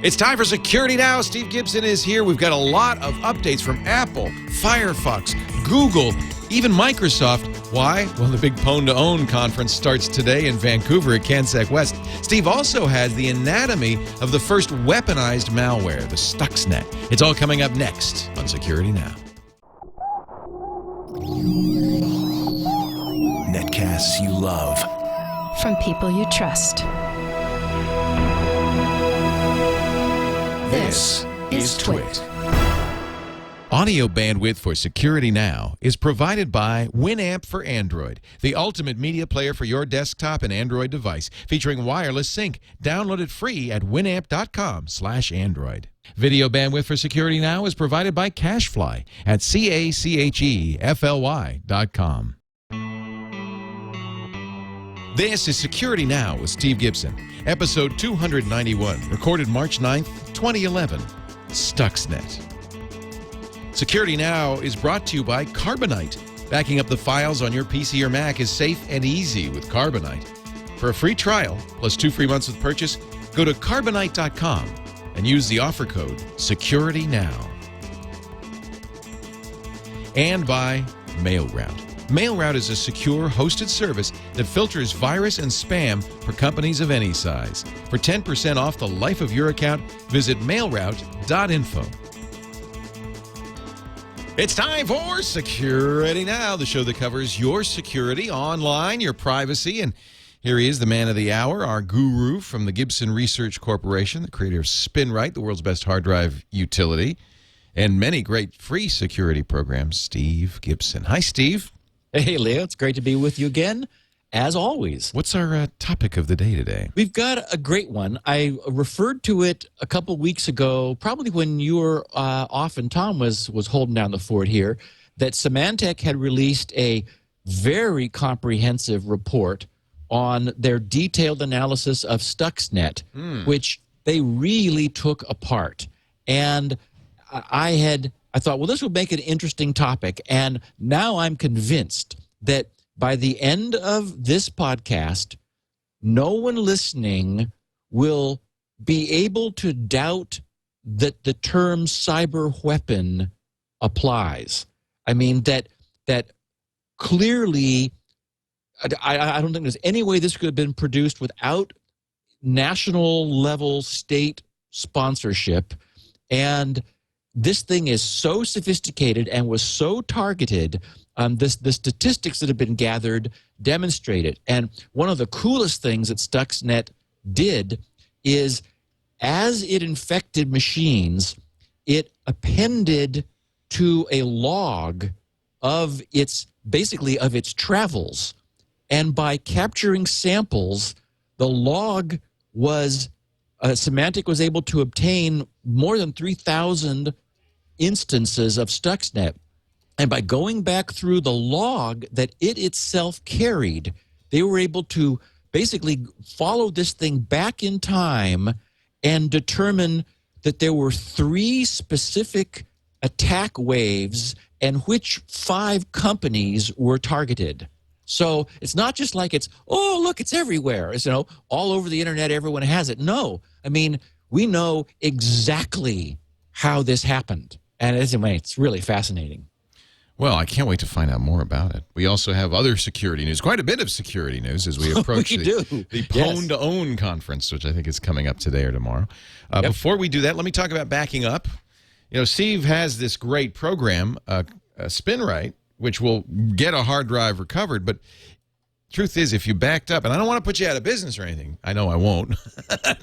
It's time for Security Now. Steve Gibson is here. We've got a lot of updates from Apple, Firefox, Google, even Microsoft. Why? Well, the big Pwn to Own conference starts today in Vancouver at CanSec West. Steve also has the anatomy of the first weaponized malware, the Stuxnet. It's all coming up next on Security Now. Netcasts you love. From people you trust. This is Twit. Audio bandwidth for Security Now is provided by Winamp for Android, the ultimate media player for your desktop and Android device, featuring wireless sync. Download it free at winamp.com/Android. Video bandwidth for Security Now is provided by CacheFly at CacheFly.com. This is Security Now with Steve Gibson, episode 291, recorded March 9th, 2011. Stuxnet. Security Now is brought to you by Carbonite. Backing up the files on your PC or Mac is safe and easy with Carbonite. For a free trial, plus 2 free months with purchase, go to Carbonite.com and use the offer code SecurityNow. And by MailRoute. MailRoute is a secure hosted service that filters virus and spam for companies of any size. For 10% off the life of your account, visit mailroute.info. It's time for Security Now, the show that covers your security online, your privacy, and here he is, the man of the hour, our guru from the Gibson Research Corporation, the creator of Spinrite, the world's best hard drive utility, and many great free security programs, Steve Gibson. Hi, Steve. Hey, Leo. It's great to be with you again, as always. What's our topic of the day today? We've got a great one. I referred to it a couple weeks ago, probably when you were off and Tom was holding down the fort here, that Symantec had released a very comprehensive report on their detailed analysis of Stuxnet, which they really took apart. And I thought, well, this will make an interesting topic. And now I'm convinced that by the end of this podcast, no one listening will be able to doubt that the term cyber weapon applies. I mean, that clearly, I don't think there's any way this could have been produced without national level state sponsorship. And this thing is so sophisticated and was so targeted. The statistics that have been gathered demonstrate it. And one of the coolest things that Stuxnet did is, as it infected machines, it appended to a log of its travels. And by capturing samples, the log was Symantec was able to obtain more than 3,000 instances of Stuxnet. And by going back through the log that it itself carried, they were able to basically follow this thing back in time and determine that there were 3 specific attack waves and which 5 companies were targeted. So it's not just like it's, oh, look, it's everywhere. It's, all over the internet, everyone has it. No, I mean, we know exactly how this happened. And it's really fascinating. Well, I can't wait to find out more about it. We also have other security news, quite a bit of security news as we approach the Pwn to Own conference, which I think is coming up today or tomorrow. Before we do that, let me talk about backing up. Steve has this great program, Spinrite, which will get a hard drive recovered, but truth is, if you backed up, and I don't want to put you out of business or anything. I know I won't.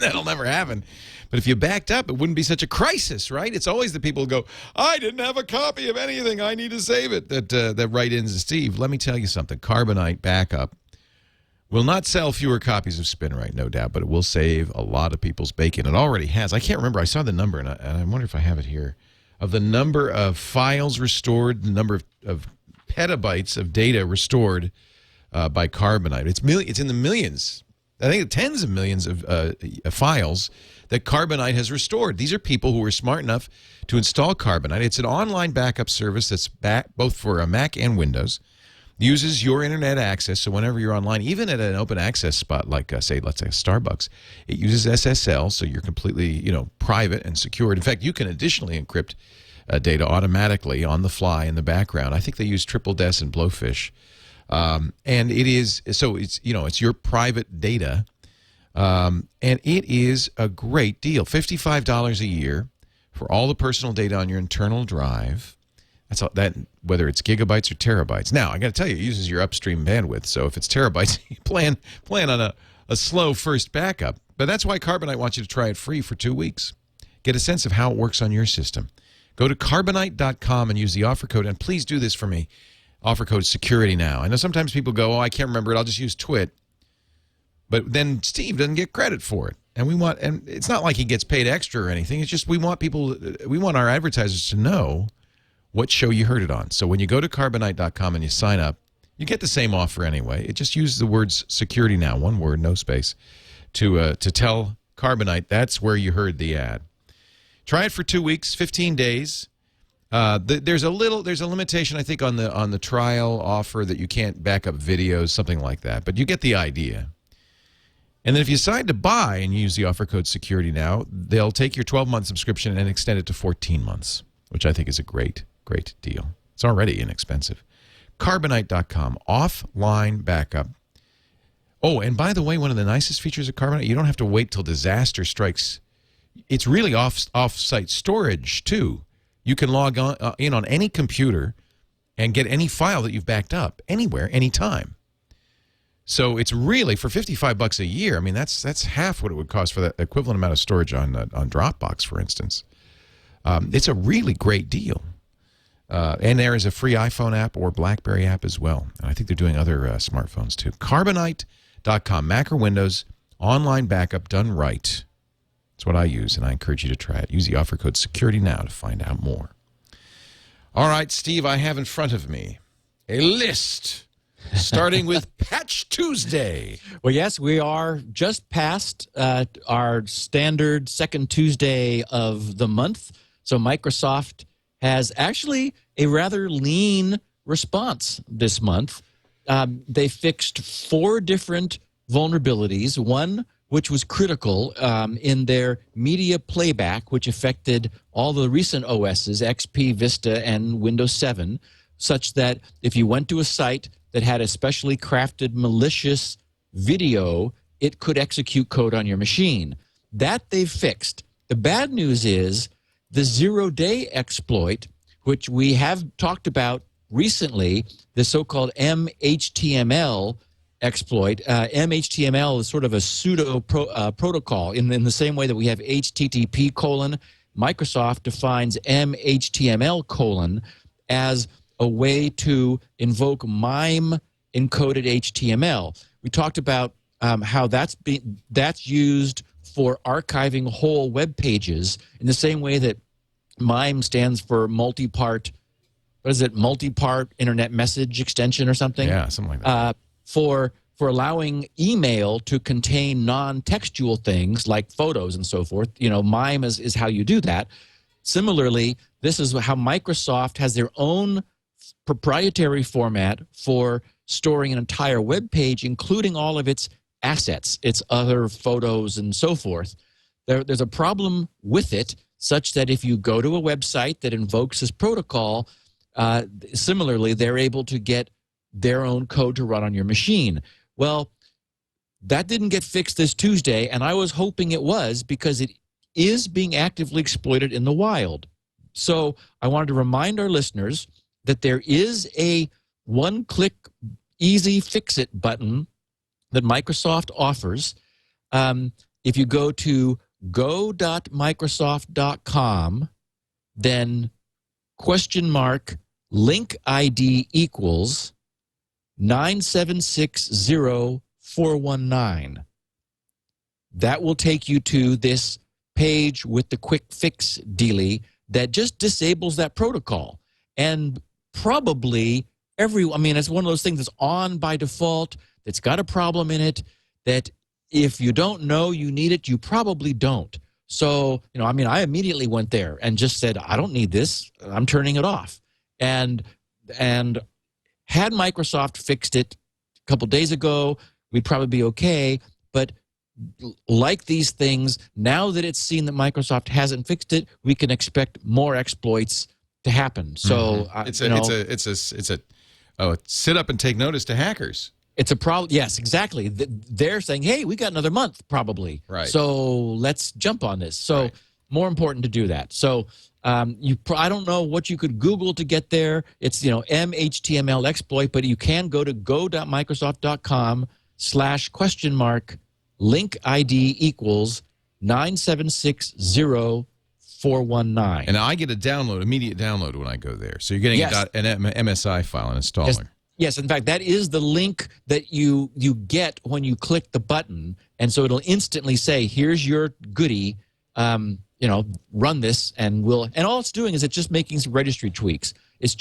That'll never happen. But if you backed up, it wouldn't be such a crisis, right? It's always the people who go, I didn't have a copy of anything. I need to save it. That write in to Steve. Let me tell you something. Carbonite backup will not sell fewer copies of Spinrite, no doubt, but it will save a lot of people's bacon. It already has. I can't remember. I saw the number, and I wonder if I have it here, of the number of files restored, the number of petabytes of data restored by Carbonite. It's in the millions. I think tens of millions of files that Carbonite has restored. These are people who were smart enough to install Carbonite. It's an online backup service that's both for a Mac and Windows. Uses your internet access, so whenever you're online, even at an open access spot like, let's say Starbucks, it uses SSL, so you're completely, private and secured. In fact, you can additionally encrypt data automatically on the fly in the background. I think they use Triple Des and Blowfish. And it is, so it's, it's your private data. And it is a great deal. $55 a year for all the personal data on your internal drive. That's all, that, whether it's gigabytes or terabytes. Now, I got to tell you, it uses your upstream bandwidth. So if it's terabytes, you plan on a slow first backup. But that's why Carbonite wants you to try it free for 2 weeks. Get a sense of how it works on your system. Go to carbonite.com and use the offer code. And please do this for me. Offer code security now. I know sometimes people go, oh, I can't remember it. I'll just use Twit. But then Steve doesn't get credit for it. And it's not like he gets paid extra or anything. It's just we want our advertisers to know what show you heard it on. So when you go to carbonite.com and you sign up, you get the same offer anyway. It just uses the words security now, one word, no space, to tell Carbonite that's where you heard the ad. Try it for 2 weeks, 15 days. There's a limitation, I think, on the trial offer that you can't back up videos, something like that. But you get the idea. And then if you decide to buy and use the offer code security now, they'll take your 12-month subscription and extend it to 14 months, which I think is a great deal. It's already inexpensive. Carbonite.com, offline backup. Oh, and by the way, one of the nicest features of Carbonite, you don't have to wait till disaster strikes. It's really off-site storage, too. You can log in on any computer and get any file that you've backed up anywhere, anytime. So it's really, for $55 a year, I mean, that's half what it would cost for the equivalent amount of storage on Dropbox, for instance. It's a really great deal. And there is a free iPhone app or BlackBerry app as well. And I think they're doing other smartphones too. Carbonite.com, Mac or Windows, online backup done right. That's what I use, and I encourage you to try it. Use the offer code security now to find out more. All right, Steve, I have in front of me a list starting with Patch Tuesday. Well, yes, we are just past our standard second Tuesday of the month. So Microsoft has actually a rather lean response this month. They fixed 4 different vulnerabilities. One, which was critical in their media playback, which affected all the recent OSs, XP, Vista, and Windows 7, such that if you went to a site that had a specially crafted malicious video, it could execute code on your machine. That they've fixed. The bad news is the zero-day exploit, which we have talked about recently, the so-called mHTML exploit. mHTML is sort of a pseudo protocol in the same way that we have HTTP : Microsoft defines mHTML : as a way to invoke MIME encoded HTML. We talked about how that's used for archiving whole web pages in the same way that MIME stands for multi-part internet message extension or something? Yeah, something like that. For allowing email to contain non-textual things like photos and so forth. MIME is how you do that. Similarly, this is how Microsoft has their own proprietary format for storing an entire web page, including all of its assets, its other photos and so forth. There's a problem with it, such that if you go to a website that invokes this protocol, similarly, they're able to get their own code to run on your machine. Well, that didn't get fixed this Tuesday, and I was hoping it was, because it is being actively exploited in the wild. So I wanted to remind our listeners that there is a one-click easy fix-it button that Microsoft offers. If you go to go.microsoft.com, then link ID equals 9760419. That will take you to this page with the quick fix dealie that just disables that protocol. And probably it's one of those things that's on by default, that's got a problem in it, that if you don't know you need it, you probably don't. So, I immediately went there and just said, I don't need this. I'm turning it off. And had Microsoft fixed it a couple days ago, we'd probably be okay. But like these things, now that it's seen that Microsoft hasn't fixed it, we can expect more exploits to happen. So it's a sit up and take notice to hackers. It's a problem. Yes, exactly. They're saying, "Hey, we got another month, probably. Right. So let's jump on this." So more important to do that. So I don't know what you could Google to get there. It's MHTML exploit, but you can go to go.microsoft.com/? Link ID equals 9760419. And I get a immediate download when I go there. So you're getting an MSI file, an installer. Yes, in fact, that is the link that you get when you click the button. And so it'll instantly say, here's your goodie, run this, and all it's doing is it's just making some registry tweaks. It's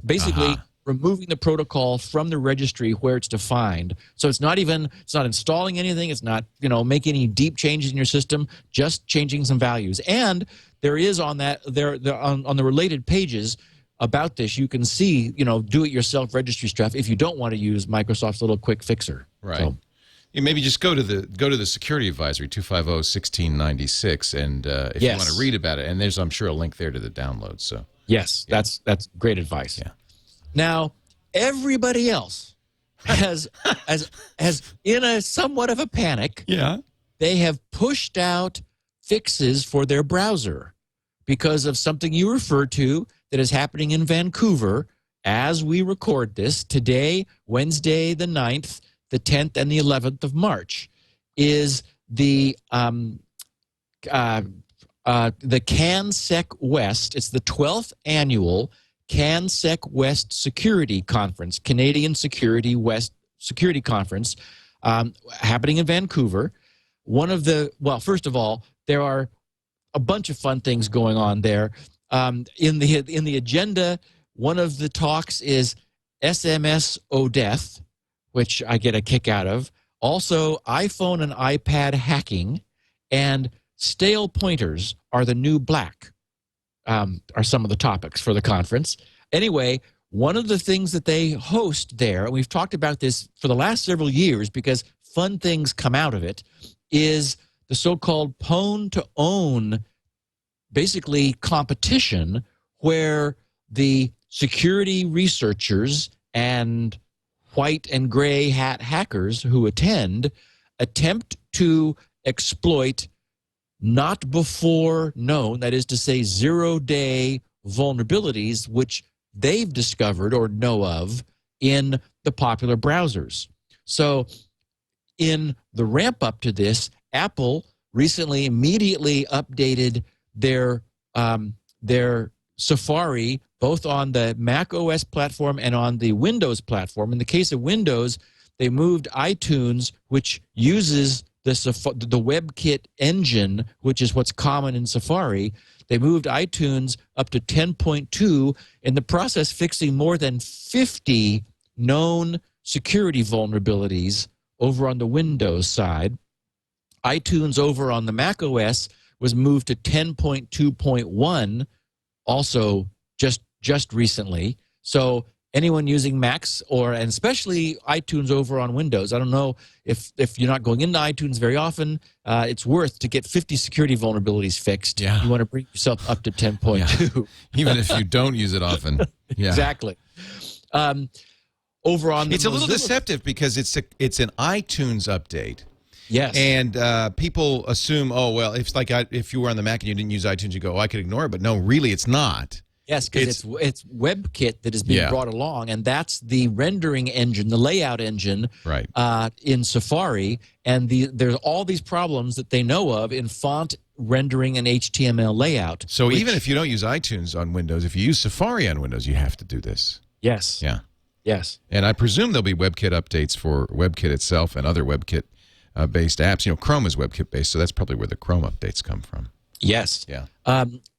basically removing the protocol from the registry where it's defined. So it's not installing anything. It's not, making any deep changes in your system, just changing some values. And there is on that, on the related pages about this, you can see, do-it-yourself registry stuff if you don't want to use Microsoft's little quick fixer. Right. So, maybe just go to the security advisory 250-1696, and if you want to read about it, and there's, I'm sure, a link there to the download. So yes, that's great advice. Yeah. Now, everybody else has in a somewhat of a panic. Yeah. They have pushed out fixes for their browser because of something you referred to that is happening in Vancouver as we record this today, Wednesday the 9th, the 10th, and the 11th of March, is the CanSec West. It's the 12th annual CanSec West Security Conference, Canadian Security West Security Conference, happening in Vancouver. First of all, there are a bunch of fun things going on there. In the agenda, one of the talks is SMS Odeth, which I get a kick out of. Also, iPhone and iPad hacking, and stale pointers are the new black. Are some of the topics for the conference. Anyway, one of the things that they host there, and we've talked about this for the last several years because fun things come out of it, is the so-called Pwn to Own, basically competition, where the security researchers and white and gray hat hackers who attempt to exploit not before known, that is to say 0-day vulnerabilities, which they've discovered or know of in the popular browsers. So in the ramp up to this, Apple recently immediately updated their Safari, both on the Mac OS platform and on the Windows platform. In the case of Windows, they moved iTunes, which uses the WebKit engine, which is what's common in Safari. They moved iTunes up to 10.2, in the process fixing more than 50 known security vulnerabilities over on the Windows side. iTunes over on the Mac OS was moved to 10.2.1, also just recently. So anyone using Macs and especially iTunes over on Windows, I don't know if you're not going into iTunes very often, it's worth to get 50 security vulnerabilities fixed. Yeah. You want to bring yourself up to 10.2. Yeah. Even if you don't use it often. Yeah. Exactly. Over on the It's a little deceptive because it's an iTunes update. Yes. And people assume, it's like if you were on the Mac and you didn't use iTunes, you go, I could ignore it. But no, really, it's not. Yes, because it's WebKit that is being brought along, and that's the rendering engine, the layout engine, right, in Safari. And there's all these problems that they know of in font rendering and HTML layout. So even if you don't use iTunes on Windows, if you use Safari on Windows, you have to do this. Yes. Yeah. Yes. And I presume there'll be WebKit updates for WebKit itself and other WebKit-based apps. Chrome is WebKit-based, so that's probably where the Chrome updates come from. Yes. Yeah.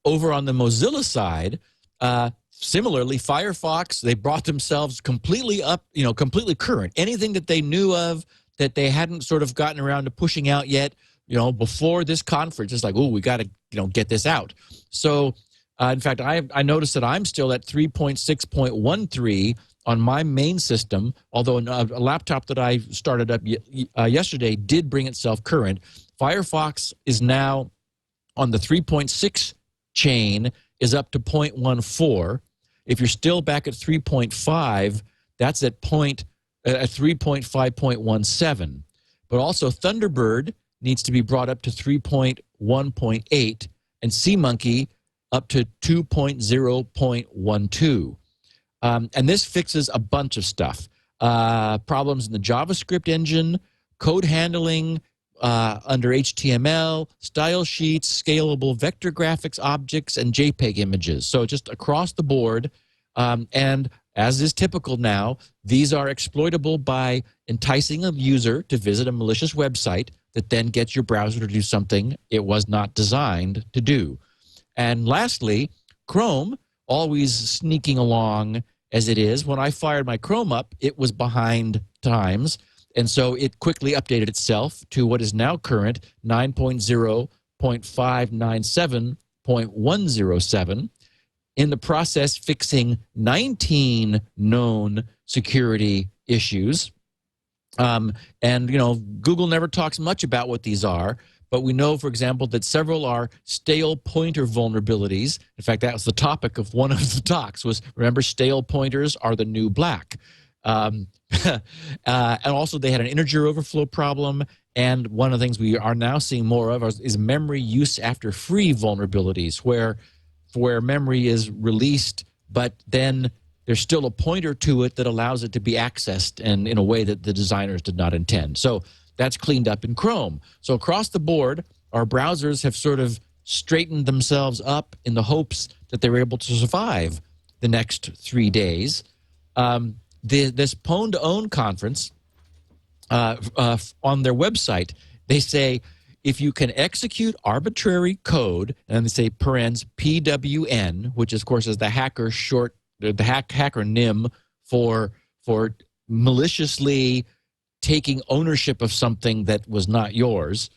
Over on the Mozilla side, similarly, Firefox, they brought themselves completely up, completely current. Anything that they knew of that they hadn't sort of gotten around to pushing out yet, before this conference, it's like, we got to, get this out. So, in fact, I noticed that I'm still at 3.6.13 on my main system, although a laptop that I started up yesterday did bring itself current. Firefox is now on the 3.6 chain is up to 0.14. If you're still back at 3.5, that's at 3.5.17. But also Thunderbird needs to be brought up to 3.1.8, and SeaMonkey up to 2.0.12. And this fixes a bunch of stuff. Problems in the JavaScript engine, code handling under HTML, style sheets, scalable vector graphics objects, and JPEG images. So just across the board. And as is typical now, these are exploitable by enticing a user to visit a malicious website that then gets your browser to do something it was not designed to do. And lastly, Chrome, always sneaking along as it is. When I fired my Chrome up, it was behind times. And so it quickly updated itself to what is now current, 9.0.597.107. In the process, fixing 19 known security issues. And, you know, Google never talks much about what these are, but we know, for example, that several are stale pointer vulnerabilities. In fact, that was the topic of one of the talks was, remember, stale pointers are the new black. And also they had an integer overflow problem. And one of the things we are now seeing more of is memory use after free vulnerabilities, where memory is released, but then there's still a pointer to it that allows it to be accessed and in a way that the designers did not intend. So that's cleaned up in Chrome. So across the board, our browsers have sort of straightened themselves up in the hopes that they're able to survive the next 3 days. This Pwn to Own conference on their website, they say, if you can execute arbitrary code, and they say parens PWN, which of course is the hacker hacker nim for maliciously taking ownership of something that was not yours,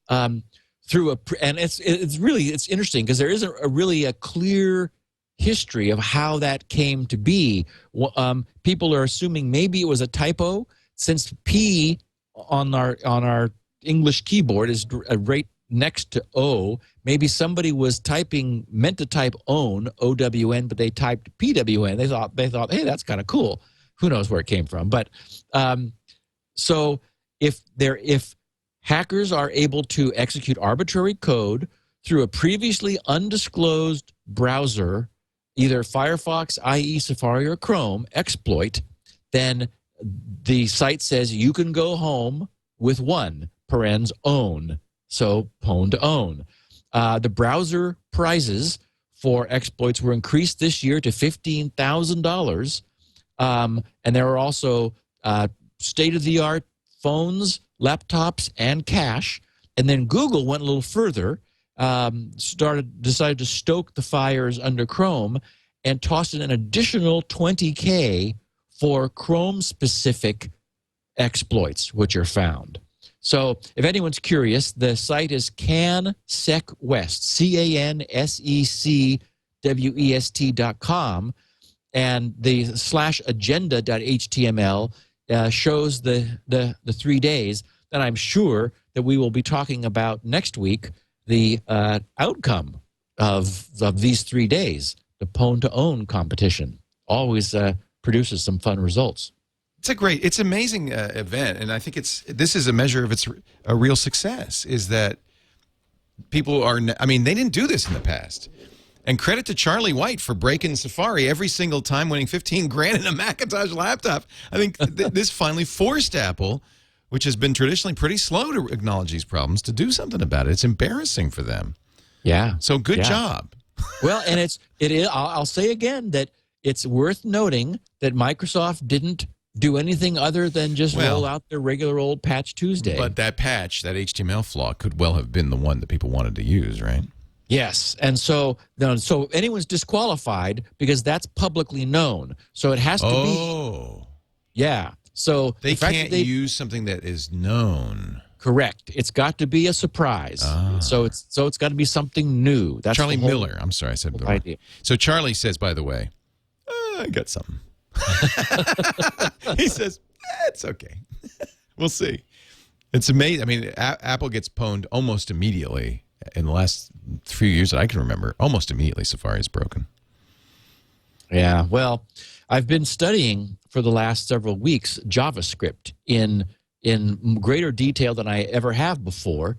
and it's really interesting because there isn't really a clear history of how that came to be. People are assuming maybe it was a typo, since P on our English keyboard is right next to O. Maybe somebody was meant to type own, O-W-N, but they typed P-W-N. They thought, hey, that's kind of cool. Who knows where it came from? But so if hackers are able to execute arbitrary code through a previously undisclosed browser, either Firefox, IE, Safari, or Chrome exploit, then the site says you can go home with one, parens own, so Pwn to Own. The browser prizes for exploits were increased this year to $15,000, and there are also state-of-the-art phones, laptops, and cash. And then Google went a little further, decided to stoke the fires under Chrome, and tossed in an additional $20K for Chrome-specific exploits, which are found. So if anyone's curious, the site is CanSecWest, CanSecWest.com, and the /agenda.html shows the 3 days. Then I'm sure that we will be talking about next week the outcome of these 3 days. The Pwn to Own competition always produces some fun results. It's amazing event, and I think this is a measure of a real success. Is that people are? I mean, they didn't do this in the past, and credit to Charlie White for breaking Safari every single time, winning $15,000 in a Macintosh laptop. I think this finally forced Apple, which has been traditionally pretty slow to acknowledge these problems, to do something about it. It's embarrassing for them. Yeah. So good job. Well, and it is. I'll say again that it's worth noting that Microsoft didn't do anything other than just roll out their regular old Patch Tuesday. But that patch, that HTML flaw, could well have been the one that people wanted to use, right? Yes, and so anyone's disqualified because that's publicly known. So it has to be. Oh. Yeah. So they can't use something that is known. Correct. It's got to be a surprise. So it's got to be something new. That's Charlie Miller. I'm sorry, I said the wrong idea. So Charlie says, by the way, I got something. He says, it's okay. We'll see. It's amazing. I mean, Apple gets pwned almost immediately. In the last few years that I can remember, almost immediately Safari is broken. Yeah, well, I've been studying for the last several weeks JavaScript in greater detail than I ever have before,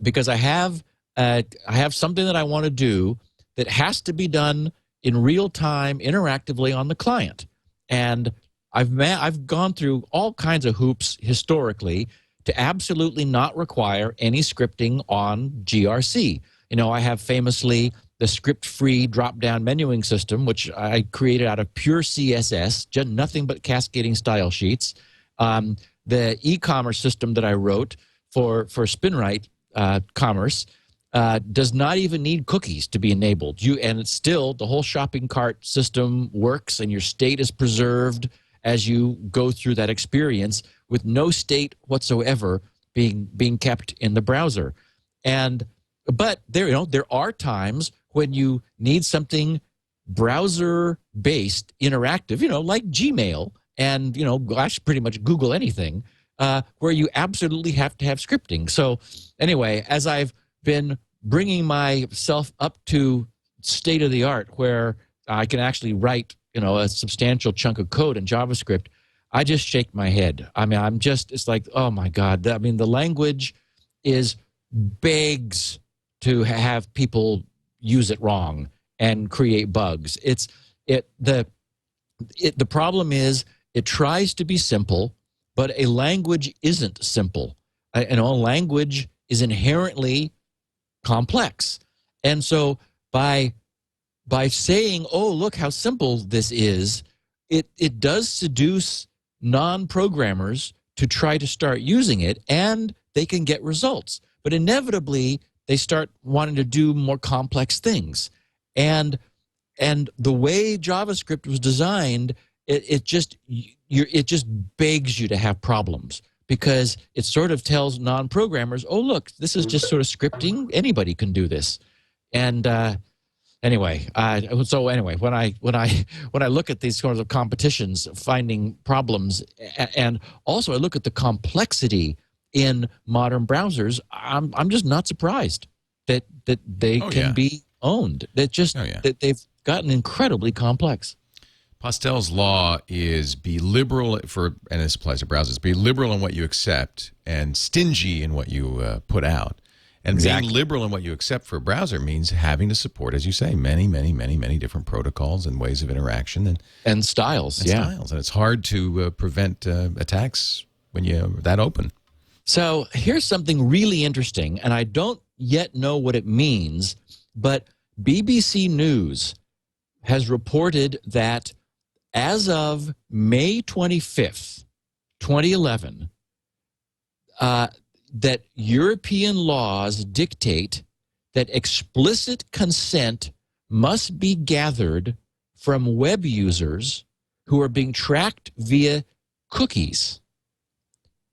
because I have something that I want to do that has to be done in real time, interactively on the client, and I've gone through all kinds of hoops historically to absolutely not require any scripting on GRC. You know, I have famously the script-free drop-down menuing system, which I created out of pure CSS, just nothing but cascading style sheets. The e-commerce system that I wrote for Spinrite commerce does not even need cookies to be enabled. And it's still, the whole shopping cart system works, and your state is preserved as you go through that experience with no state whatsoever being kept in the browser. But there are times when you need something browser-based, interactive, like Gmail and, gosh, pretty much Google anything, where you absolutely have to have scripting. So anyway, as I've been bringing myself up to state-of-the-art where I can actually write, a substantial chunk of code in JavaScript, I just shake my head. I mean, it's like, oh my God. I mean, the language begs to have people use it wrong and create bugs. The problem is it tries to be simple, but a language isn't simple. Language is inherently complex. And so by saying, oh, look how simple this is, it does seduce non-programmers to try to start using it, and they can get results. But inevitably, they start wanting to do more complex things. And the way JavaScript was designed, it just begs you to have problems, because it sort of tells non-programmers, oh, look, this is just sort of scripting. Anybody can do this. And Anyway, when I look at these sorts of competitions, finding problems, and also I look at the complexity in modern browsers, I'm just not surprised that they can be owned. That they've gotten incredibly complex. Pastel's law is be liberal and this applies to browsers, be liberal in what you accept and stingy in what you put out. And being liberal in what you accept for a browser means having to support, as you say, many, many, many, many different protocols and ways of interaction and styles. And it's hard to prevent attacks when you're that open. So here's something really interesting, and I don't yet know what it means, but BBC News has reported that as of May 25th, 2011, that European laws dictate that explicit consent must be gathered from web users who are being tracked via cookies.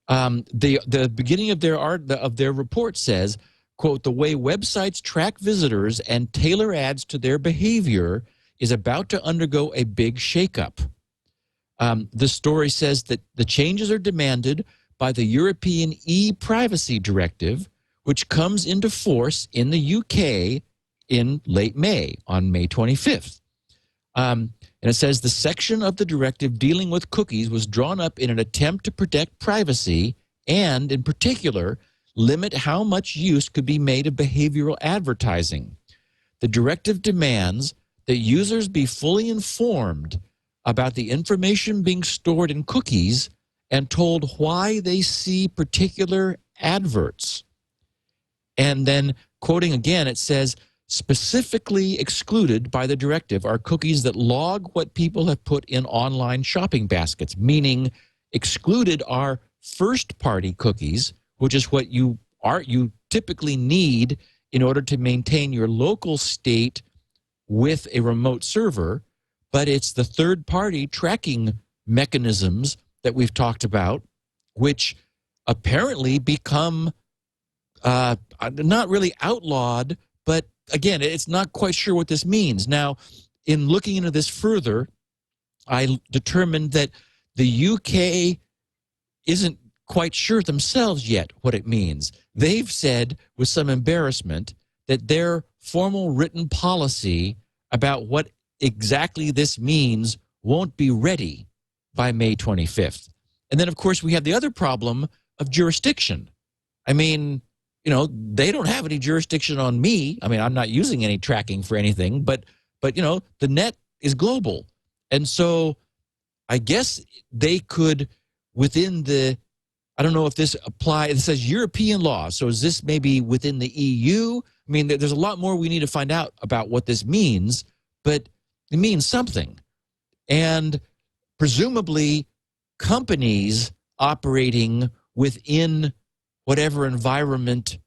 The beginning of their report says, quote, the way websites track visitors and tailor ads to their behavior is about to undergo a big shakeup. The story says that the changes are demanded by the European e-Privacy Directive, which comes into force in the UK in late May, on May 25th. And it says the section of the directive dealing with cookies was drawn up in an attempt to protect privacy and, in particular, limit how much use could be made of behavioral advertising. The directive demands that users be fully informed about the information being stored in cookies and told why they see particular adverts. And then, quoting again, it says, specifically excluded by the directive are cookies that log what people have put in online shopping baskets, meaning excluded are first-party cookies, which is what you typically need in order to maintain your local state with a remote server, but it's the third-party tracking mechanisms that we've talked about, which apparently become not really outlawed, but again, it's not quite sure what this means. Now, in looking into this further, I determined that the UK isn't quite sure themselves yet what it means. They've said, with some embarrassment, that their formal written policy about what exactly this means won't be ready by May 25th. And then, of course, we have the other problem of jurisdiction. I mean, they don't have any jurisdiction on me. I mean, I'm not using any tracking for anything, but the net is global. And so I guess they could, within the, I don't know if this applies, it says European law. So is this maybe within the EU? I mean, there's a lot more we need to find out about what this means, but it means something. And presumably companies operating within whatever environment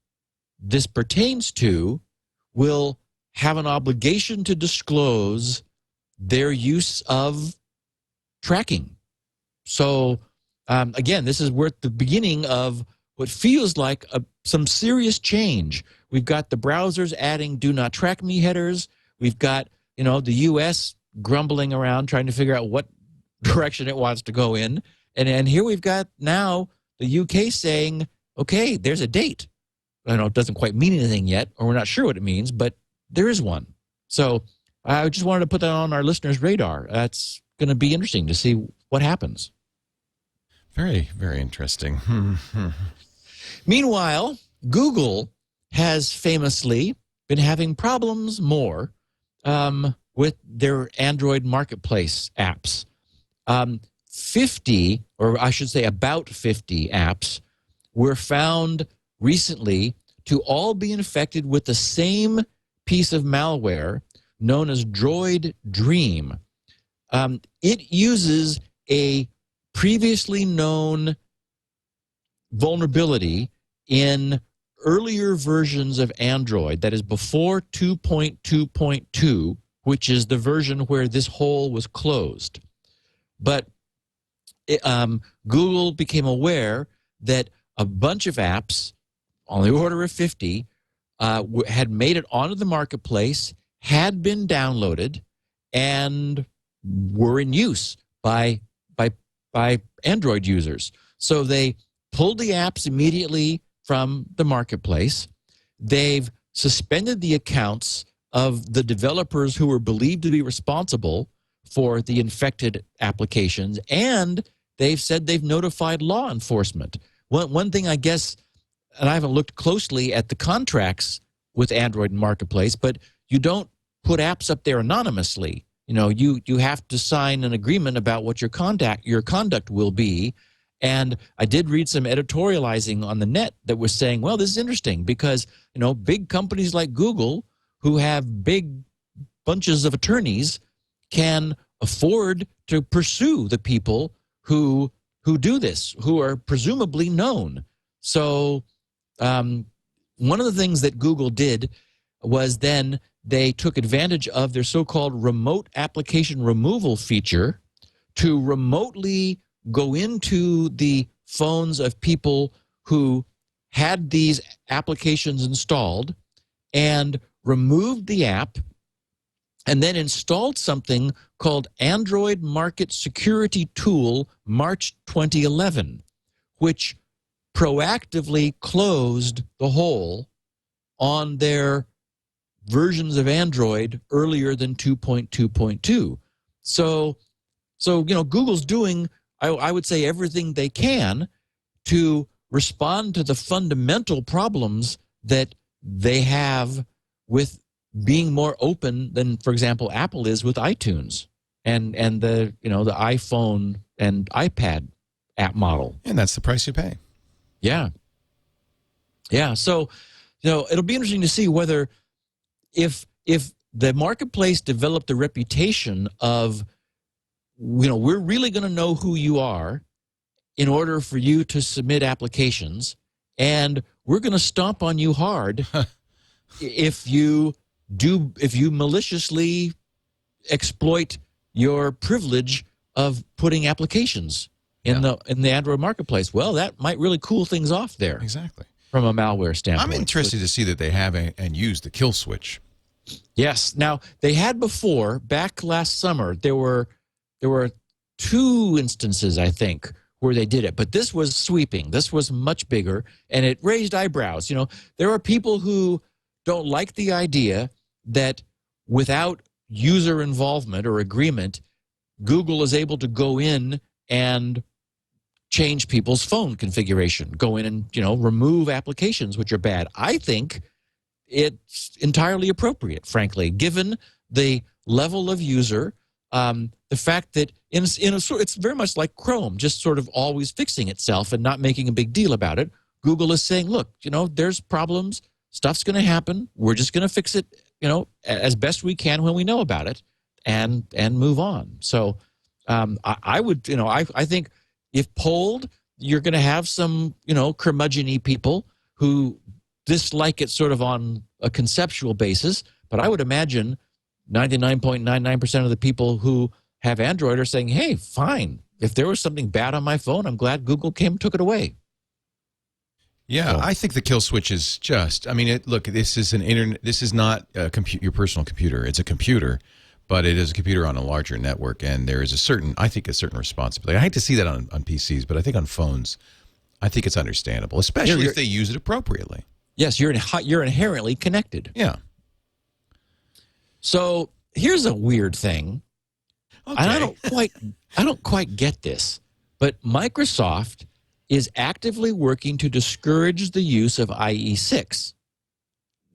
this pertains to will have an obligation to disclose their use of tracking. So again, this is we're at the beginning of what feels like some serious change. We've got the browsers adding "do not track me" headers. We've got the U.S. grumbling around trying to figure out what direction it wants to go in, and here we've got now the UK saying, "Okay, there's a date." It doesn't quite mean anything yet, or we're not sure what it means, but there is one. So I just wanted to put that on our listeners' radar. That's going to be interesting to see what happens. Very, very interesting. Meanwhile, Google has famously been having problems more with their Android marketplace apps. 50, or I should say about 50 apps were found recently to all be infected with the same piece of malware known as Droid Dream. It uses a previously known vulnerability in earlier versions of Android, that is before 2.2.2, which is the version where this hole was closed. But Google became aware that a bunch of apps, on the order of 50, had made it onto the marketplace, had been downloaded, and were in use by Android users. So they pulled the apps immediately from the marketplace. They've suspended the accounts of the developers who were believed to be responsible for the infected applications, and they've said they've notified law enforcement. One thing, I guess, and I haven't looked closely at the contracts with Android Marketplace, but you don't put apps up there anonymously. You have to sign an agreement about what your conduct will be. And I did read some editorializing on the net that was saying, well, this is interesting because, big companies like Google, who have big bunches of attorneys, can afford to pursue the people who do this, who are presumably known. So one of the things that Google did was then they took advantage of their so-called remote application removal feature to remotely go into the phones of people who had these applications installed and removed the app and then installed something called Android Market Security Tool March 2011, which proactively closed the hole on their versions of Android earlier than 2.2.2. So Google's doing, I would say, everything they can to respond to the fundamental problems that they have with being more open than, for example, Apple is with iTunes and the the iPhone and iPad app model. And that's the price you pay. Yeah. So it'll be interesting to see whether if the marketplace developed the reputation of we're really going to know who you are in order for you to submit applications, and we're going to stomp on you hard if you maliciously exploit your privilege of putting applications in the Android marketplace. Well, that might really cool things off there. Exactly. From a malware standpoint. I'm interested to see that they have and use the kill switch. Yes. Now, they had before, back last summer, there were there were 2 instances, I think, where they did it. But this was sweeping. This was much bigger, and it raised eyebrows. You know, there are people who don't like the idea that without user involvement or agreement, Google is able to go in and change people's phone configuration, go in and, you know, remove applications which are bad. I think it's entirely appropriate, frankly, given the level of user, the fact that it's very much like Chrome, just sort of always fixing itself and not making a big deal about it. Google is saying, look, you know, there's problems, stuff's going to happen. We're just going to fix it, you know, as best we can when we know about it, and move on. So I would, you know, I think if polled, you're going to have some, you know, curmudgeon-y people who dislike it sort of on a conceptual basis, but I would imagine 99.99% of the people who have Android are saying, hey, fine. If there was something bad on my phone, I'm glad Google came and took it away. Yeah, I think the kill switch is just, I mean, look, this is an internet, this is not your personal computer. It's a computer, but it is a computer on a larger network, and there is a certain responsibility. I hate to see that on PCs, but I think on phones, I think it's understandable, especially if they use it appropriately. Yes, you're inherently connected. Yeah. So here's a weird thing. Okay. And I don't quite get this, but Microsoft is actively working to discourage the use of IE6.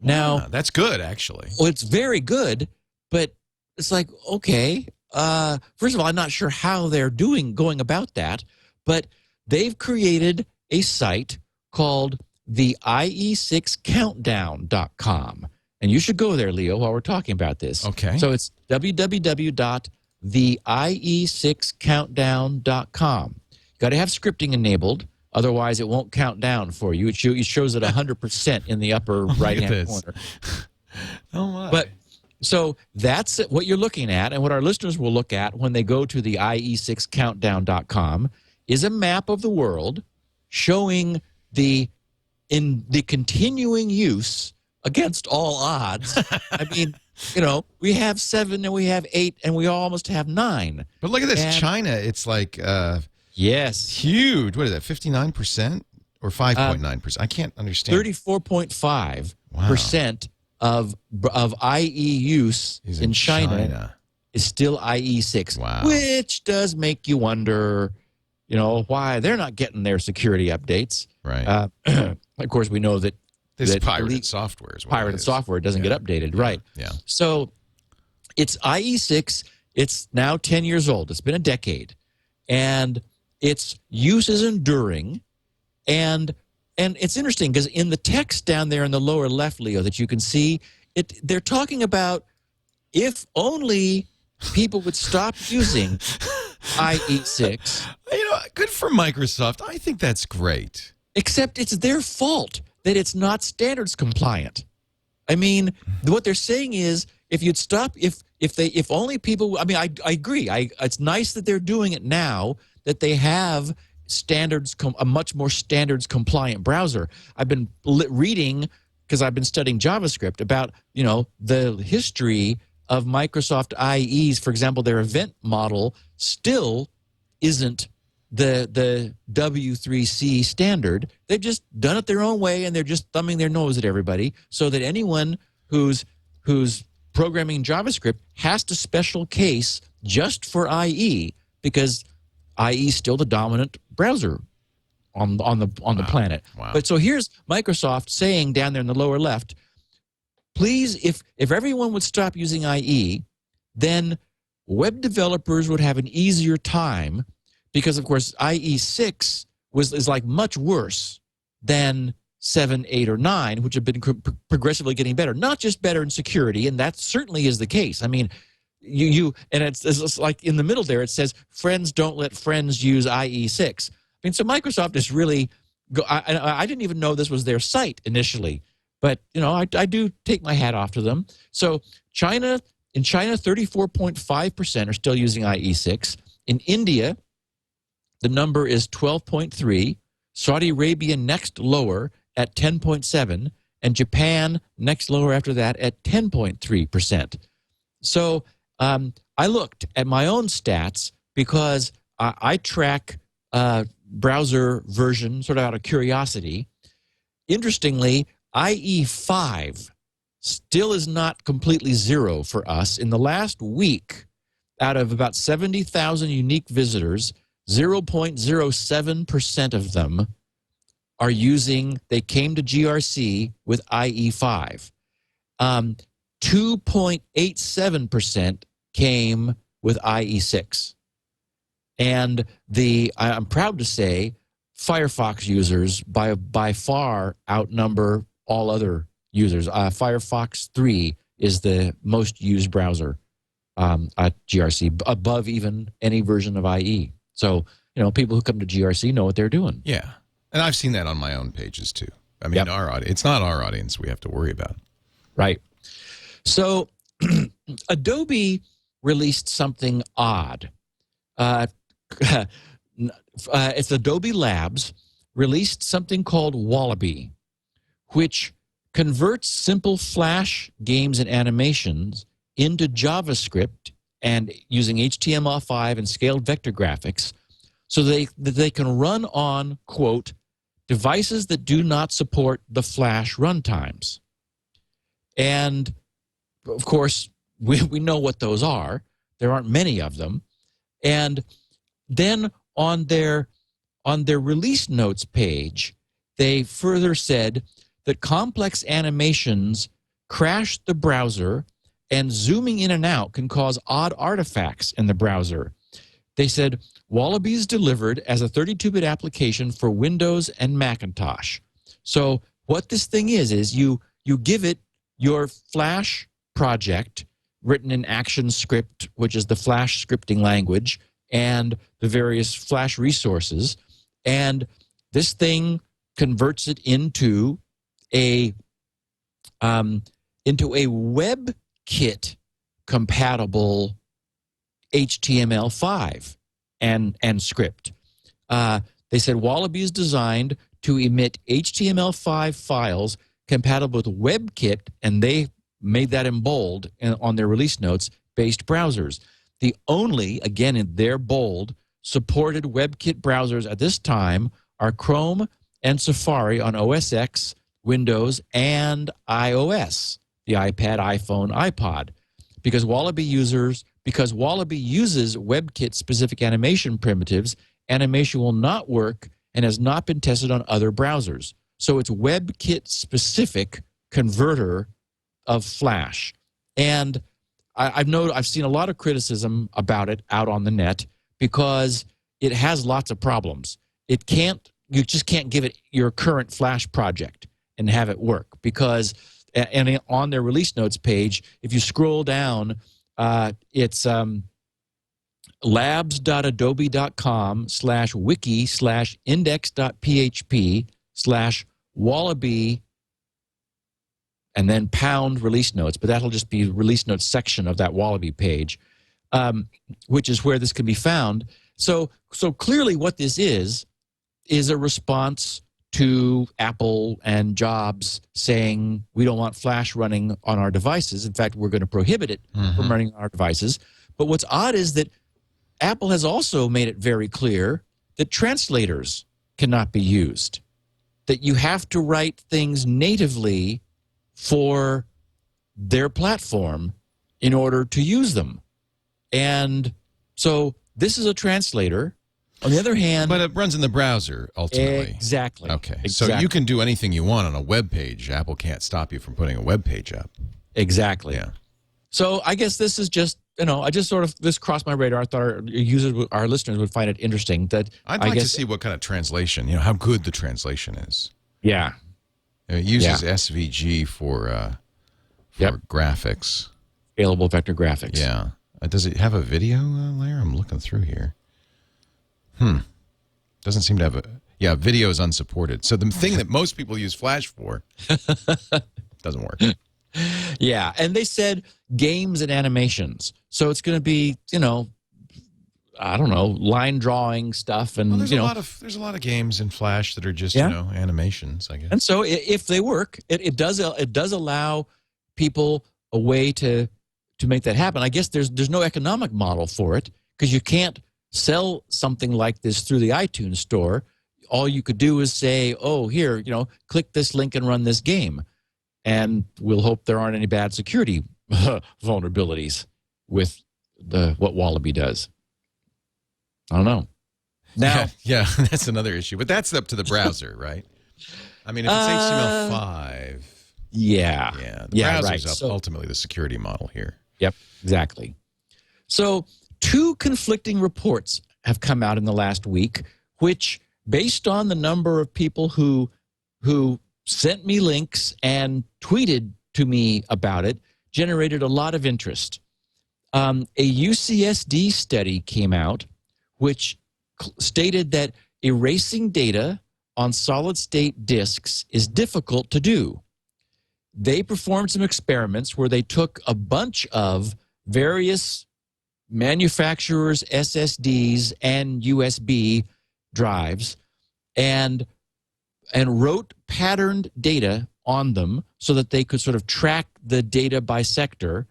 Now, that's good, actually. Well, it's very good, but it's like, okay, first of all, I'm not sure how they're going about that, but they've created a site called the IE6countdown.com. And you should go there, Leo, while we're talking about this. Okay. So it's www.theiE6countdown.com. You got to have scripting enabled, otherwise it won't count down for you. It shows it 100% in the upper right-hand corner. Oh my! But so that's what you're looking at, and what our listeners will look at when they go to the IE6countdown.com is a map of the world showing the continuing use against all odds. I mean, you know, we have 7 and we have 8 and we almost have 9. But look at this, and China. It's like yes, huge. What is that? 59% or 5.9%? I can't understand. 34.5% of IE use in China is still IE6. Wow. Which does make you wonder, you know, why they're not getting their security updates. Right. Of course, we know that this pirated software is what pirated software doesn't get updated, right? Yeah. So it's IE6. It's now 10 years old. It's been a decade, and its use is enduring. And it's interesting because in the text down there in the lower left, Leo, that you can see it, they're talking about if only people would stop using IE6. You know, good for Microsoft. I think that's great. Except it's their fault that it's not standards compliant. I mean, what they're saying is if you'd stop, if only people, I mean, I agree. It's nice that they're doing it now, that they have standards, a much more standards compliant browser. I've been reading, because I've been studying JavaScript, about, you know, the history of Microsoft IEs. For example, their event model still isn't the W3C standard. They've just done it their own way, and they're just thumbing their nose at everybody, so that anyone who's programming JavaScript has to special case just for IE, because IE is still the dominant browser on the planet. Wow. But so here's Microsoft saying down there in the lower left, please, if everyone would stop using IE, then web developers would have an easier time, because of course IE6 is like much worse than 7, 8, or 9, which have been progressively getting better. Not just better in security, and that certainly is the case. I mean, and it's like in the middle there, it says, friends don't let friends use IE6. I mean, so Microsoft is really, I didn't even know this was their site initially, but, you know, I do take my hat off to them. So in China, 34.5% are still using IE6. In India, the number is 12.3. Saudi Arabia next lower at 10.7, and Japan next lower after that at 10.3%. So I looked at my own stats because I track browser version sort of out of curiosity. Interestingly, IE5 still is not completely zero for us. In the last week, out of about 70,000 unique visitors, 0.07% of them are they came to GRC with IE5. 2.87% came with IE6. And I'm proud to say Firefox users by far outnumber all other users. Firefox 3 is the most used browser at GRC, above even any version of IE. So, people who come to GRC know what they're doing. Yeah. And I've seen that on my own pages too. I mean, it's not our audience we have to worry about. Right. So Adobe released something odd. It's Adobe Labs released something called Wabby, which converts simple Flash games and animations into JavaScript and using HTML5 and scaled vector graphics so that they can run on, quote, devices that do not support the Flash runtimes. And, of course, we know what those are. There aren't many of them. And then on their release notes page, they further said that complex animations crash the browser and zooming in and out can cause odd artifacts in the browser. They said Wabby is delivered as a 32-bit application for Windows and Macintosh. So what this thing is you give it your Flash project written in ActionScript, which is the Flash scripting language, and the various Flash resources, and this thing converts it into a WebKit compatible HTML5 and script. They said Wabby is designed to emit HTML5 files compatible with WebKit, and they made that in bold on their release notes, based browsers. The only, again in their bold, supported WebKit browsers at this time are Chrome and Safari on OS X, Windows, and iOS, the iPad, iPhone, iPod. Because Wabby uses WebKit-specific animation primitives, animation will not work and has not been tested on other browsers. So it's WebKit-specific converter of Flash. And I've seen a lot of criticism about it out on the net because it has lots of problems. You just can't give it your current Flash project and have it work, because and on their release notes page, if you scroll down, it's labs.adobe.com/wiki/index.php/Wabby and then pound release notes, but that'll just be release notes section of that Wabby page, which is where this can be found. So clearly what this is a response to Apple and Jobs saying we don't want Flash running on our devices. In fact, we're going to prohibit it from running on our devices. But what's odd is that Apple has also made it very clear that translators cannot be used, that you have to write things natively for their platform in order to use them. And so this is a translator. On the other hand... But it runs in the browser, ultimately. Exactly. Okay. Exactly. So you can do anything you want on a web page. Apple can't stop you from putting a web page up. Exactly. Yeah. So I guess this is just, this crossed my radar. I thought our listeners would find it interesting. That I'd like to see what kind of translation, how good the translation is. Yeah. It uses SVG for graphics. Scalable vector graphics. Yeah. Does it have a video layer? I'm looking through here. Doesn't seem to have a... Yeah, video is unsupported. So the thing that most people use Flash for doesn't work. Yeah, and they said games and animations. So it's going to be, I don't know, line drawing stuff, and there's a lot of games in Flash that are just animations, I guess. And so if they work, it does allow people a way to make that happen. I guess there's no economic model for it because you can't sell something like this through the iTunes store. All you could do is say, oh, here, click this link and run this game. And we'll hope there aren't any bad security vulnerabilities with what Wallaby does. I don't know. Now, yeah, that's another issue. But that's up to the browser, right? I mean, if it's HTML5. Yeah. The browser's ultimately the security model here. Yep, exactly. So 2 conflicting reports have come out in the last week, which, based on the number of people who sent me links and tweeted to me about it, generated a lot of interest. A UCSD study came out which stated that erasing data on solid-state disks is difficult to do. They performed some experiments where they took a bunch of various manufacturers' SSDs and USB drives and wrote patterned data on them so that they could sort of track the data by sector,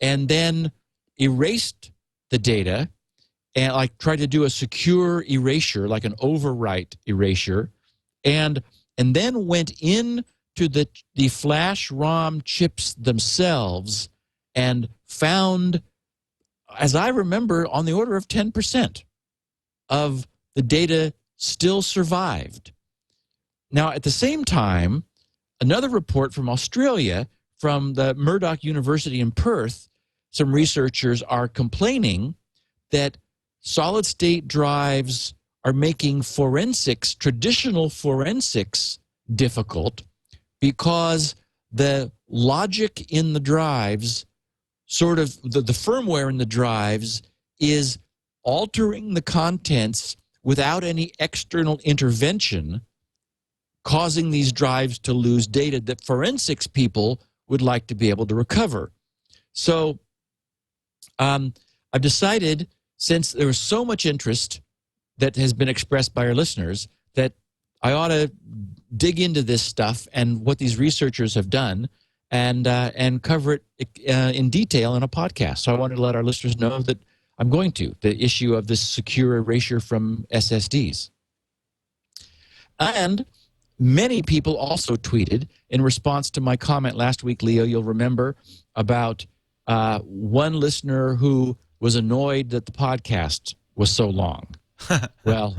and then erased the data and tried to do a secure erasure, like an overwrite erasure, and then went in to the flash ROM chips themselves and found, as I remember, on the order of 10% of the data still survived. Now, at the same time, another report from Australia, from the Murdoch University in Perth, some researchers are complaining that solid-state drives are making forensics, traditional forensics, difficult because the logic in the drives, sort of the firmware in the drives, is altering the contents without any external intervention, causing these drives to lose data that forensics people would like to be able to recover. So I've decided, since there was so much interest that has been expressed by our listeners, that I ought to dig into this stuff and what these researchers have done and cover it in detail in a podcast. So I wanted to let our listeners know that I'm going to, the issue of this secure erasure from SSDs. And many people also tweeted in response to my comment last week, Leo, you'll remember, about one listener who was annoyed that the podcast was so long. Well,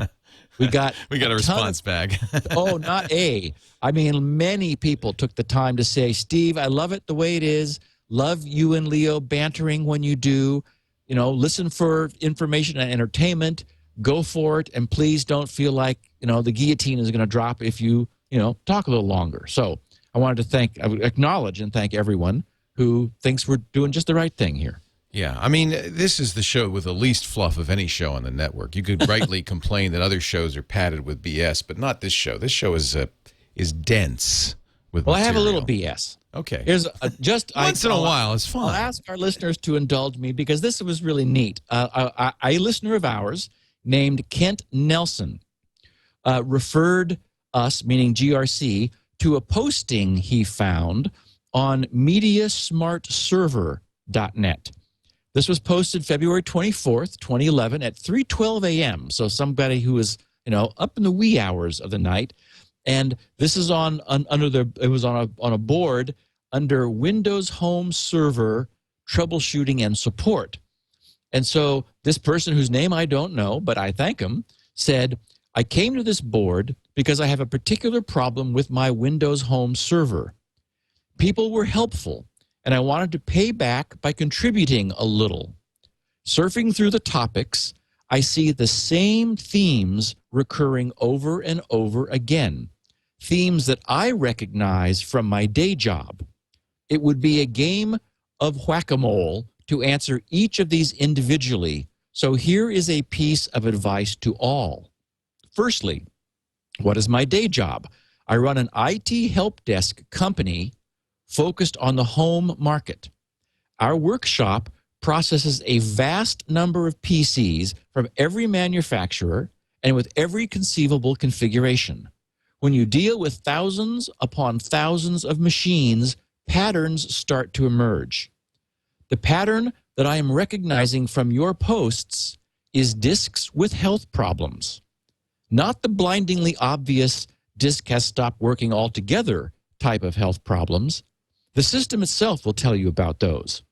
we got a response back. Oh, not a. I mean, many people took the time to say, Steve, I love it the way it is. Love you and Leo bantering when you do. Listen for information and entertainment. Go for it. And please don't feel like, the guillotine is going to drop if you, talk a little longer. So I wanted to acknowledge and thank everyone who thinks we're doing just the right thing here. Yeah, I mean, this is the show with the least fluff of any show on the network. You could rightly complain that other shows are padded with BS, but not this show. This show is dense with material. I have a little BS. Okay. Here's once in a while, it's fun. I'll ask our listeners to indulge me because this was really neat. A listener of ours named Kent Nelson referred us, meaning GRC, to a posting he found on mediasmartserver.net. This was posted February 24th, 2011 at 3:12 a.m. So somebody who was, up in the wee hours of the night. And this is on a board under Windows Home Server Troubleshooting and Support. And so this person, whose name I don't know, but I thank him, said, I came to this board because I have a particular problem with my Windows Home Server. People were helpful, and I wanted to pay back by contributing a little. Surfing through the topics, I see the same themes recurring over and over again, themes that I recognize from my day job. It would be a game of whack-a-mole to answer each of these individually, so here is a piece of advice to all. Firstly, what is my day job? I run an IT help desk company focused on the home market. Our workshop processes a vast number of PCs from every manufacturer and with every conceivable configuration. When you deal with thousands upon thousands of machines, patterns start to emerge. The pattern that I am recognizing from your posts is disks with health problems, not the blindingly obvious disk has stopped working altogether type of health problems. The system itself will tell you about those.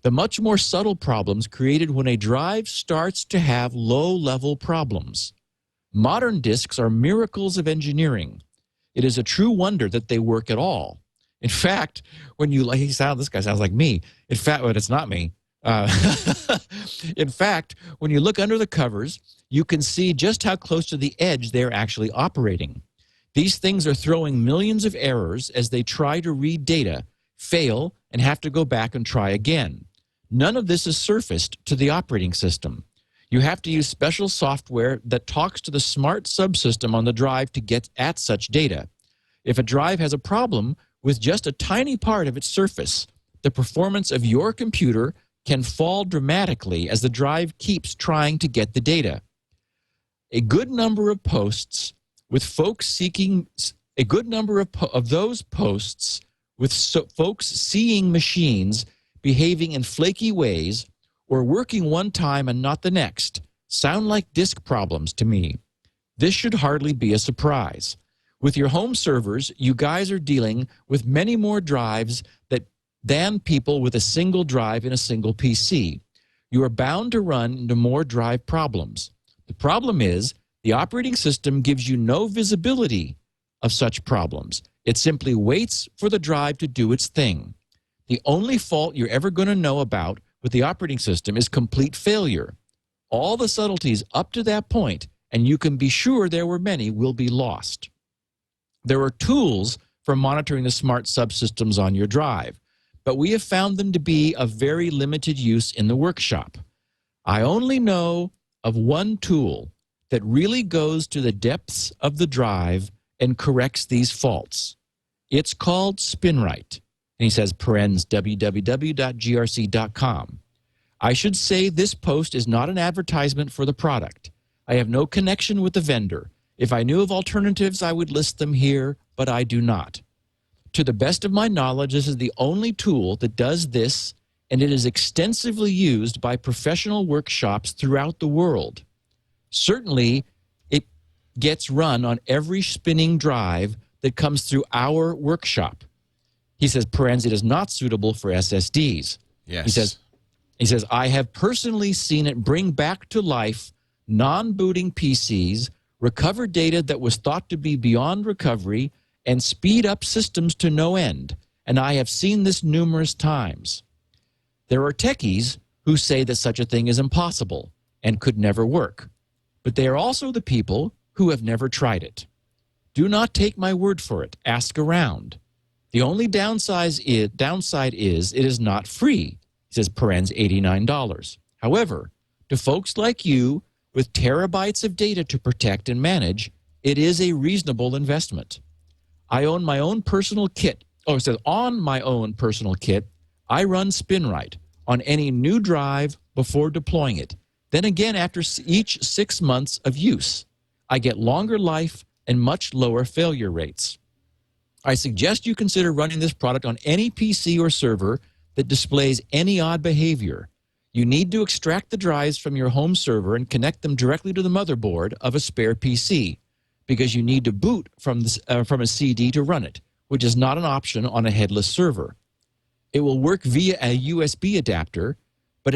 The much more subtle problems created when a drive starts to have low-level problems. Modern disks are miracles of engineering. It is a true wonder that they work at all. In fact, when you this guy sounds like me. In fact, but it's not me. In fact, when you look under the covers, you can see just how close to the edge they're actually operating. These things are throwing millions of errors as they try to read data, fail, and have to go back and try again. None of this is surfaced to the operating system. You have to use special software that talks to the smart subsystem on the drive to get at such data. If a drive has a problem with just a tiny part of its surface, the performance of your computer can fall dramatically as the drive keeps trying to get the data. A good number of posts with folks seeking those posts with folks seeing machines behaving in flaky ways or working one time and not the next sound like disk problems to me. This should hardly be a surprise. With your home servers, you guys are dealing with many more drives than people with a single drive in a single PC. You are bound to run into more drive problems. The problem is the operating system gives you no visibility of such problems. It simply waits for the drive to do its thing. The only fault you're ever going to know about with the operating system is complete failure. All the subtleties up to that point, and you can be sure there were many, will be lost. There are tools for monitoring the smart subsystems on your drive, but we have found them to be of very limited use in the workshop. I only know of one tool that really goes to the depths of the drive and corrects these faults. It's called Spinrite. And he says, parens, www.grc.com. I should say this post is not an advertisement for the product. I have no connection with the vendor. If I knew of alternatives, I would list them here, but I do not. To the best of my knowledge, this is the only tool that does this, and it is extensively used by professional workshops throughout the world. Certainly, it gets run on every spinning drive that comes through our workshop. He says, parens, it is not suitable for SSDs. Yes. He says, I have personally seen it bring back to life non-booting PCs, recover data that was thought to be beyond recovery, and speed up systems to no end, and I have seen this numerous times. There are techies who say that such a thing is impossible and could never work, but they are also the people who have never tried it. Do not take my word for it. Ask around. The only downside is it is not free. He says, parens, $89. However, to folks like you with terabytes of data to protect and manage, it is a reasonable investment. I own my own personal kit. Oh, it says on my own personal kit, I run Spinrite on any new drive before deploying it. Then again, after each 6 months of use, I get longer life and much lower failure rates. I suggest you consider running this product on any PC or server that displays any odd behavior. You need to extract the drives from your home server and connect them directly to the motherboard of a spare PC, because you need to boot from a CD to run it, which is not an option on a headless server. It will work via a USB adapter, but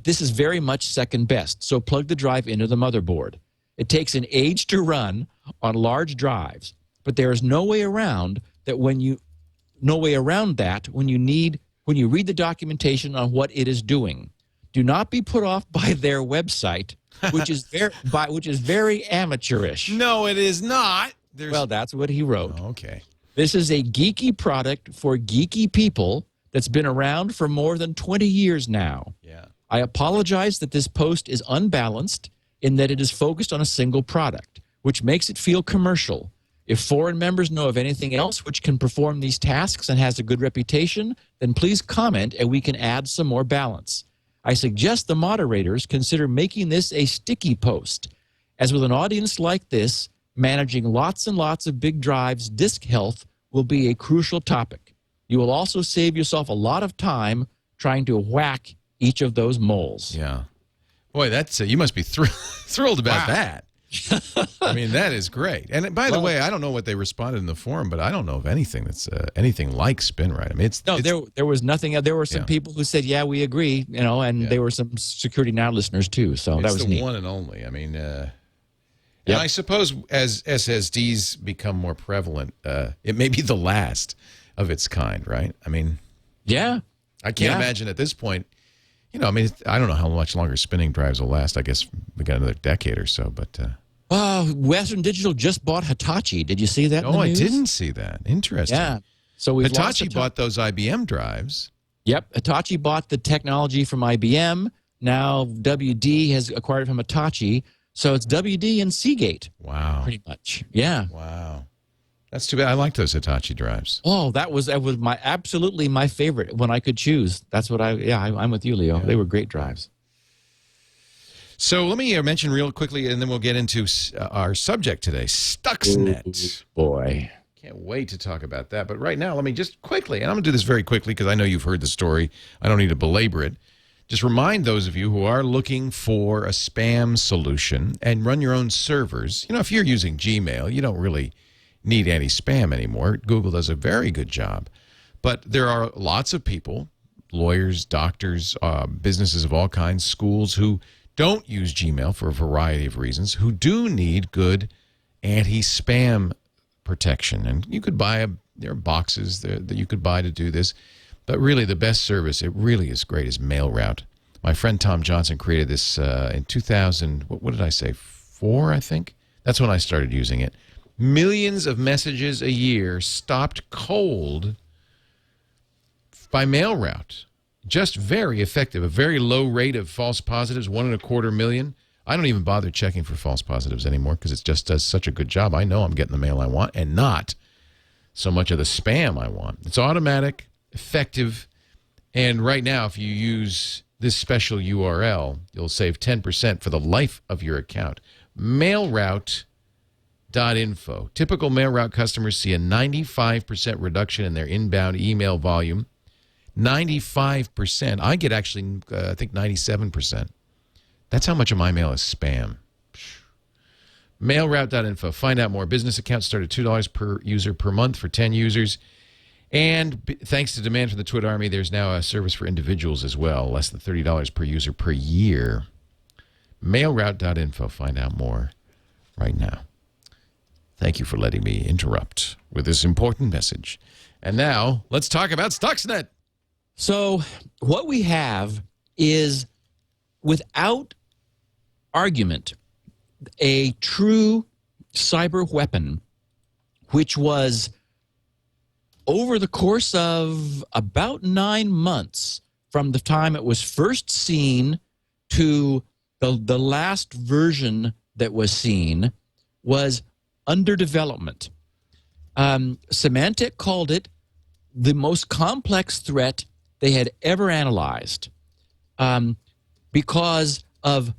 this is very much second best, so plug the drive into the motherboard. It takes an age to run on large drives, but there is no way around that when you read the documentation on what it is doing. Do not be put off by their website, which is very amateurish. No, it is not. Well, that's what he wrote. Oh, okay. This is a geeky product for geeky people that's been around for more than 20 years now. Yeah. I apologize that this post is unbalanced in that it is focused on a single product, which makes it feel commercial. If foreign members know of anything else which can perform these tasks and has a good reputation, then please comment and we can add some more balance. I suggest the moderators consider making this a sticky post. As with an audience like this, managing lots and lots of big drives, disk health will be a crucial topic. You will also save yourself a lot of time trying to whack each of those moles. Yeah. Boy, that's you must be thrilled about that. I mean, that is great. And by the way, I don't know what they responded in the forum, but I don't know of anything that's anything like Spinrite. I mean, there was nothing. There were some people who said, "Yeah, we agree," and there were some Security Now listeners too. So that was the neat. One and only. I mean, and I suppose as SSDs become more prevalent, it may be the last of its kind, right? I mean, yeah, I can't imagine at this point. I mean, I don't know how much longer spinning drives will last. I guess we got another decade or so, but. Western Digital just bought Hitachi. Did you see that? Oh, I didn't see that. Interesting. Yeah. So Hitachi bought those IBM drives. Yep. Hitachi bought the technology from IBM. Now WD has acquired it from Hitachi. So it's WD and Seagate. Wow. Pretty much. Yeah. Wow. That's too bad. I like those Hitachi drives. Oh, that was absolutely my favorite when I could choose. That's what I'm with you, Leo. Yeah. They were great drives. So let me mention real quickly, and then we'll get into our subject today, Stuxnet. Ooh, boy. Can't wait to talk about that. But right now, let me just quickly, and I'm going to do this very quickly because I know you've heard the story. I don't need to belabor it. Just remind those of you who are looking for a spam solution and run your own servers. If you're using Gmail, you don't really need anti-spam anymore. Google does a very good job. But there are lots of people, lawyers, doctors, businesses of all kinds, schools, who don't use Gmail for a variety of reasons, who do need good anti-spam protection. And you could buy there are boxes that you could buy to do this. But really, the best service, it really is great, is MailRoute. My friend Tom Johnson created this in 2000, what did I say, 4, I think? That's when I started using it. Millions of messages a year stopped cold by MailRoute. Just very effective. A very low rate of false positives, 1.25 million. I don't even bother checking for false positives anymore because it just does such a good job. I know I'm getting the mail I want and not so much of the spam I want. It's automatic, effective, and right now if you use this special URL, you'll save 10% for the life of your account. MailRoute.info. Typical MailRoute customers see a 95% reduction in their inbound email volume. 95%. I get actually, I think 97%. That's how much of my mail is spam. MailRoute.info. Find out more. Business accounts start at $2 per user per month for 10 users. And thanks to demand from the Twit Army, there's now a service for individuals as well. Less than $30 per user per year. MailRoute.info. Find out more right now. Thank you for letting me interrupt with this important message. And now, let's talk about Stuxnet. So what we have is, without argument, a true cyber weapon, which was, over the course of about 9 months from the time it was first seen to the last version that was seen, was under development. Symantec called it the most complex threat they had ever analyzed, because of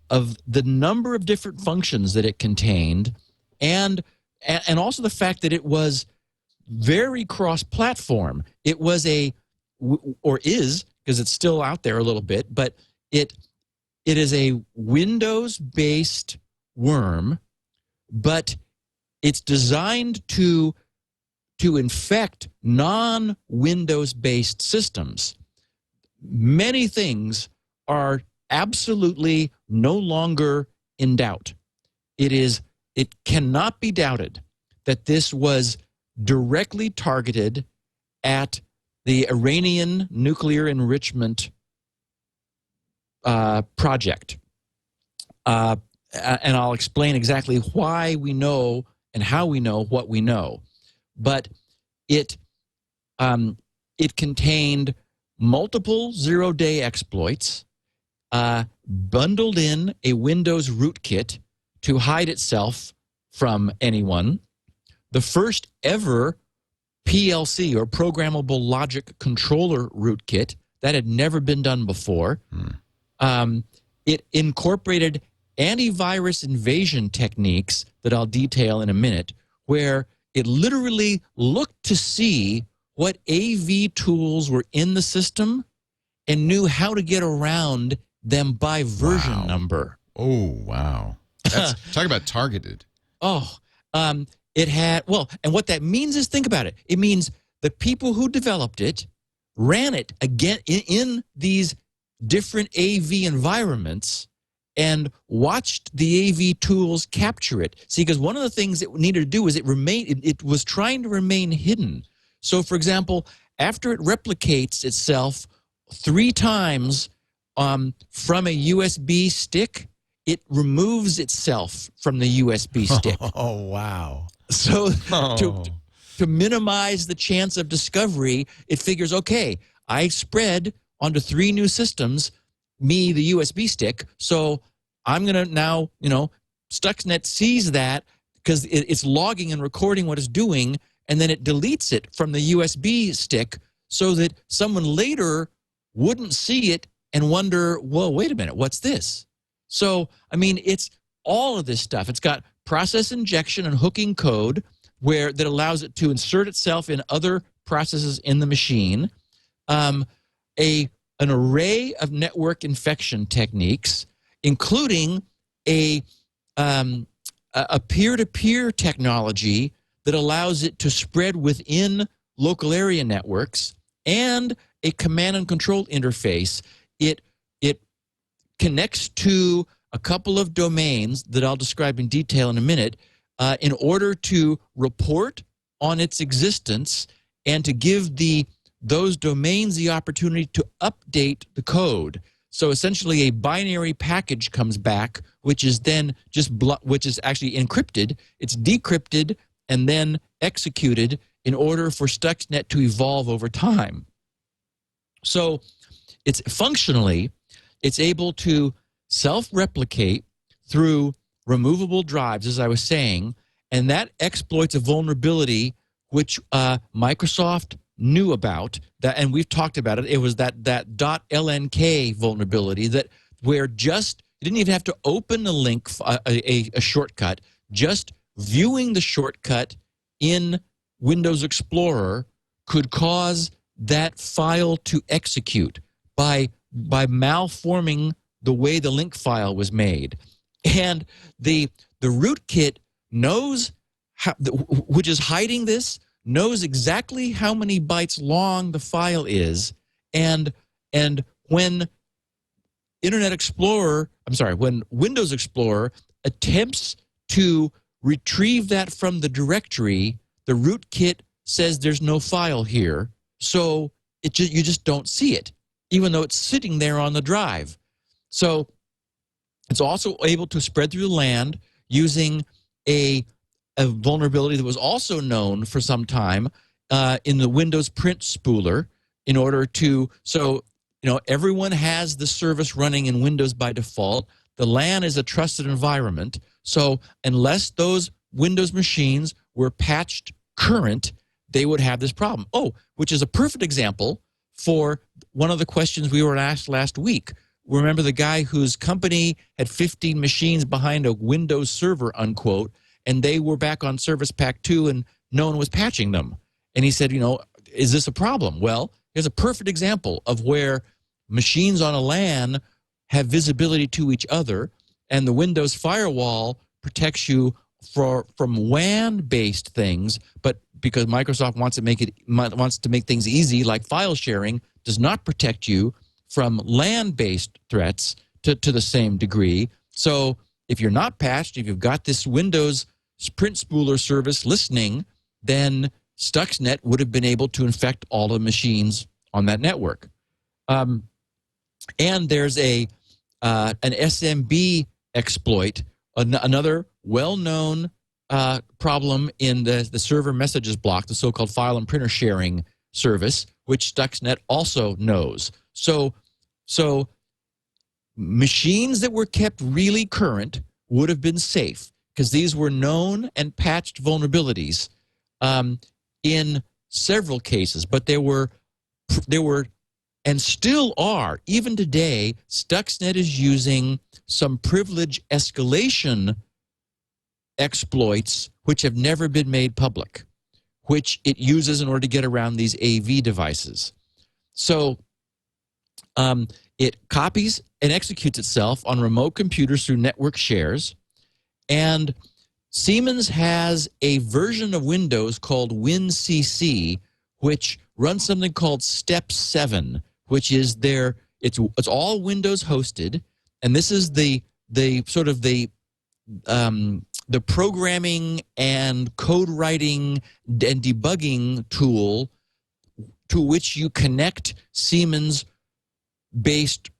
the number of different functions that it contained, and also the fact that it was very cross-platform. It was or is, because it's still out there a little bit, but it is a Windows-based worm, but it's designed to infect non-Windows-based systems. Many things are absolutely no longer in doubt. It cannot be doubted that this was directly targeted at the Iranian nuclear enrichment project. And I'll explain exactly why we know and how we know what we know. But it contained multiple zero-day exploits, bundled in a Windows rootkit to hide itself from anyone, the first ever PLC, or Programmable Logic Controller rootkit. That had never been done before. It incorporated antivirus invasion techniques that I'll detail in a minute, where it literally looked to see what AV tools were in the system and knew how to get around them by version number. Oh, wow. That's, talk about targeted. It had, well, and what that means is, think about it. It means the people who developed it ran it again in these different AV environments and watched the AV tools capture it. See, because one of the things it needed to do is it was trying to remain hidden. So, for example, after it replicates itself 3 times from a USB stick, it removes itself from the USB stick. Oh, wow. So to minimize the chance of discovery, it figures, okay, I spread onto 3 new systems, me, the USB stick, so I'm going to now, Stuxnet sees that because it's logging and recording what it's doing, and then it deletes it from the USB stick so that someone later wouldn't see it and wonder, whoa, wait a minute, what's this? So, I mean, it's all of this stuff. It's got process injection and hooking code that allows it to insert itself in other processes in the machine, an array of network infection techniques, including a peer-to-peer technology that allows it to spread within local area networks, and a command and control interface. It connects to a couple of domains that I'll describe in detail in a minute in order to report on its existence and to give those domains the opportunity to update the code. So essentially a binary package comes back, which is then which is actually encrypted. It's decrypted and then executed in order for Stuxnet to evolve over time. So it's functionally, it's able to self-replicate through removable drives, as I was saying, and that exploits a vulnerability which Microsoft knew about, and we've talked about it. It was that .lnk vulnerability where you didn't even have to open a link, a shortcut, just viewing the shortcut in Windows Explorer could cause that file to execute by malforming the way the link file was made. And the rootkit knows which is hiding this, knows exactly how many bytes long the file is, and when when Windows Explorer attempts to retrieve that from the directory, the rootkit says there's no file here, so you just don't see it, even though it's sitting there on the drive. So it's also able to spread through the land using a vulnerability that was also known for some time in the Windows print spooler in order to, everyone has the service running in Windows by default. The LAN is a trusted environment. So unless those Windows machines were patched current, they would have this problem. Oh, which is a perfect example for one of the questions we were asked last week. Remember the guy whose company had 15 machines behind a Windows server, unquote, and they were back on Service Pack 2 and no one was patching them. And he said, is this a problem? Well, here's a perfect example of where machines on a LAN have visibility to each other, and the Windows firewall protects you from WAN-based things, but because Microsoft wants to make things easy, like file sharing, does not protect you from LAN-based threats to the same degree. So if you're not patched, if you've got this Windows print spooler service listening, then Stuxnet would have been able to infect all the machines on that network. And there's an SMB exploit, another well-known problem in the server messages block, the so-called file and printer sharing service, which Stuxnet also knows. So machines that were kept really current would have been safe because these were known and patched vulnerabilities in several cases, but there were and still are, even today, Stuxnet is using some privilege escalation exploits which have never been made public, which it uses in order to get around these AV devices. So It copies and executes itself on remote computers through network shares. And Siemens has a version of Windows called WinCC, which runs something called Step 7, which is it's all Windows hosted, and this is the sort of the programming and code writing and debugging tool to which you connect Siemens-based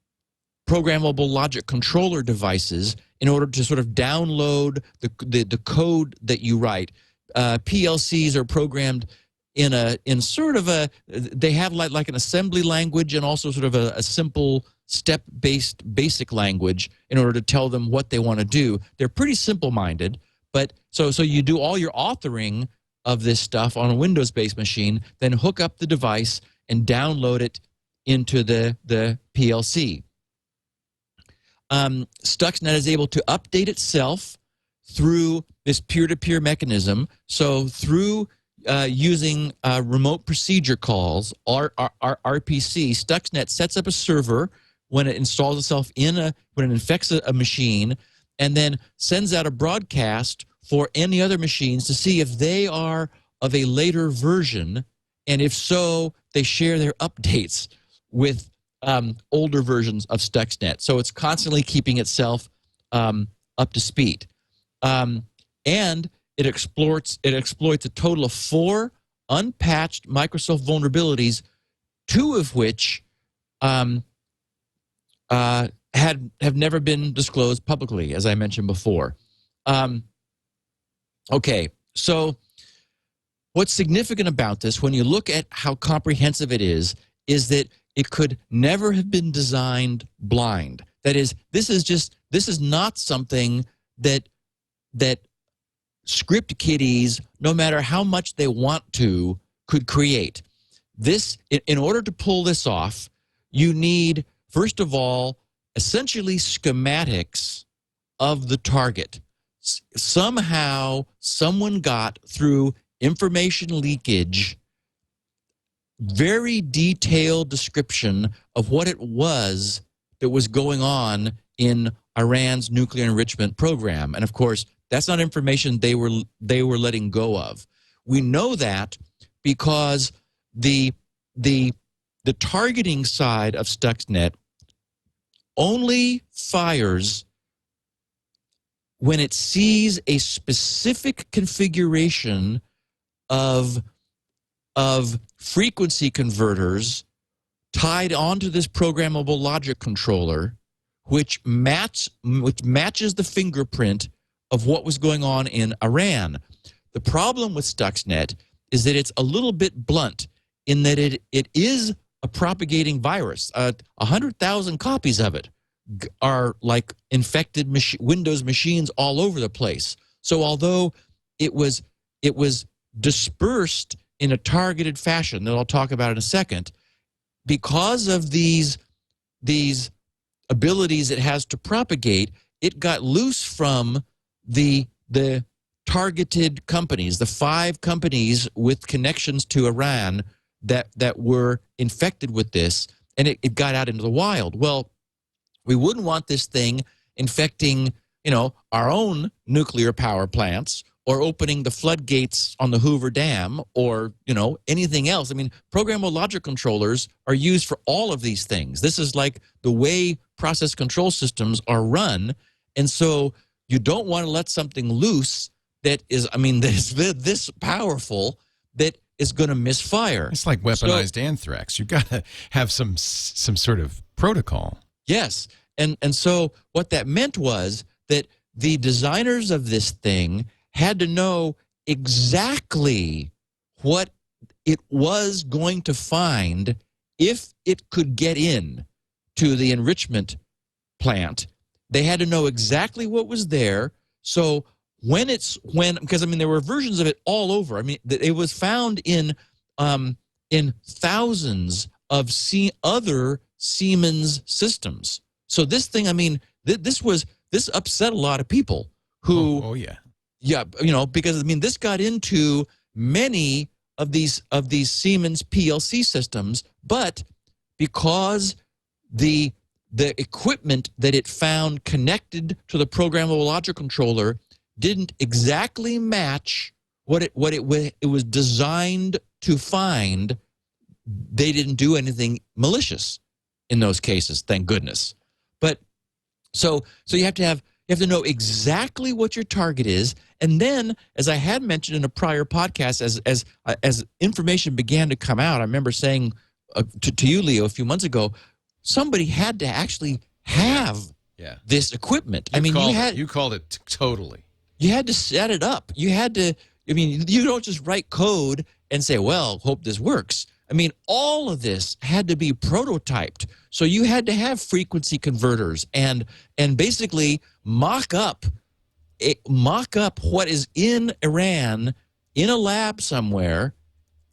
programmable logic controller devices in order to sort of download the code that you write. PLCs are programmed in sort of they have like an assembly language and also sort of a simple step-based basic language in order to tell them what they want to do. They're pretty simple-minded, but so you do all your authoring of this stuff on a Windows-based machine, then hook up the device and download it into the PLC. Stuxnet is able to update itself through this peer-to-peer mechanism. So through using remote procedure calls, RPC, Stuxnet sets up a server when it installs itself when it infects a machine, and then sends out a broadcast for any other machines to see if they are of a later version, and if so, they share their updates with older versions of Stuxnet. So it's constantly keeping itself up to speed. And it exploits a total of 4 unpatched Microsoft vulnerabilities, 2 of which have never been disclosed publicly, as I mentioned before. Okay, so what's significant about this, when you look at how comprehensive it is that it could never have been designed blind. That is, this is not something that script kiddies, no matter how much they want to, could create. This, in order to pull this off, you need, first of all, essentially schematics of the target. Somehow, someone got, through information leakage, very detailed description of what it was that was going on in Iran's nuclear enrichment program. And of course, that's not information they were letting go of. We know that because the targeting side of Stuxnet only fires when it sees a specific configuration of frequency converters tied onto this programmable logic controller, which matches the fingerprint of what was going on in Iran. The problem with Stuxnet is that it's a little bit blunt in that it is a propagating virus. 100,000 copies of it are like infected Windows machines all over the place. So although it was dispersed in a targeted fashion that I'll talk about in a second, because of these abilities it has to propagate, it got loose from the targeted companies, the 5 companies with connections to Iran that were infected with this, and it got out into the wild. Well, we wouldn't want this thing infecting, our own nuclear power plants, or opening the floodgates on the Hoover Dam, or, anything else. I mean, programmable logic controllers are used for all of these things. This is like the way process control systems are run. And so you don't want to let something loose that is this powerful that is going to misfire. It's like weaponized anthrax. You've got to have some sort of protocol. Yes. And so what that meant was that the designers of this thing had to know exactly what it was going to find if it could get in to the enrichment plant. They had to know exactly what was there. So because there were versions of it all over. I mean, it was found in thousands of other Siemens systems. So this thing, this upset a lot of people who. Oh yeah. Yeah, because this got into many of these Siemens PLC systems, but because the equipment that it found connected to the programmable logic controller didn't exactly match what it was designed to find. They didn't do anything malicious in those cases, thank goodness. But so you have to know exactly what your target is, and then, as I had mentioned in a prior podcast, as information began to come out, I remember saying to you, Leo, a few months ago, somebody had to actually have this equipment. You called it totally. You had to set it up. You had to. I mean, you don't just write code and say, "Well, hope this works." I mean, all of this had to be prototyped. So you had to have frequency converters and basically mock up what is in Iran in a lab somewhere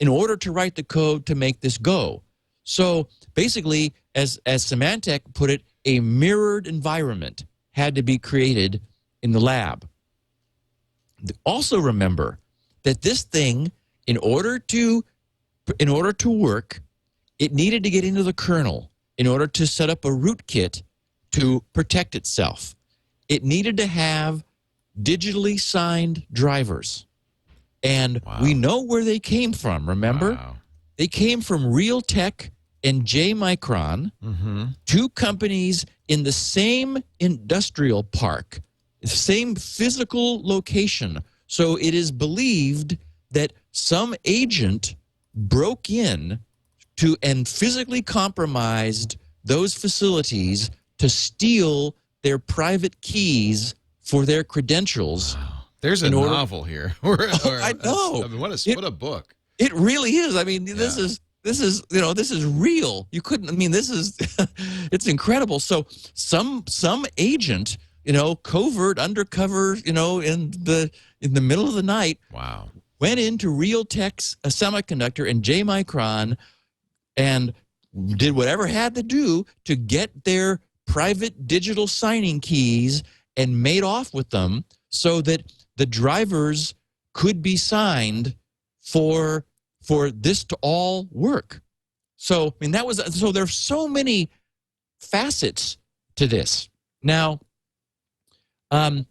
in order to write the code to make this go. So basically, as Symantec put it, a mirrored environment had to be created in the lab. Also remember that this thing, in order to work, it needed to get into the kernel in order to set up a rootkit to protect itself. It needed to have digitally signed drivers. And we know where they came from, remember? Wow. They came from Realtek and J Micron, two companies in the same industrial park, the same physical location. So it is believed that some agent broke in to and physically compromised those facilities to steal their private keys for their credentials. Wow. There's a novel here. I know. I mean, what a book. It really is. I mean, this is real. You couldn't. I mean, this is it's incredible. So some agent, covert, undercover, in the middle of the night. Wow. Went into Realtek's Semiconductor and J Micron and did whatever had to do to get their private digital signing keys and made off with them so that the drivers could be signed for this to all work. So, I mean, so there's so many facets to this. Now, the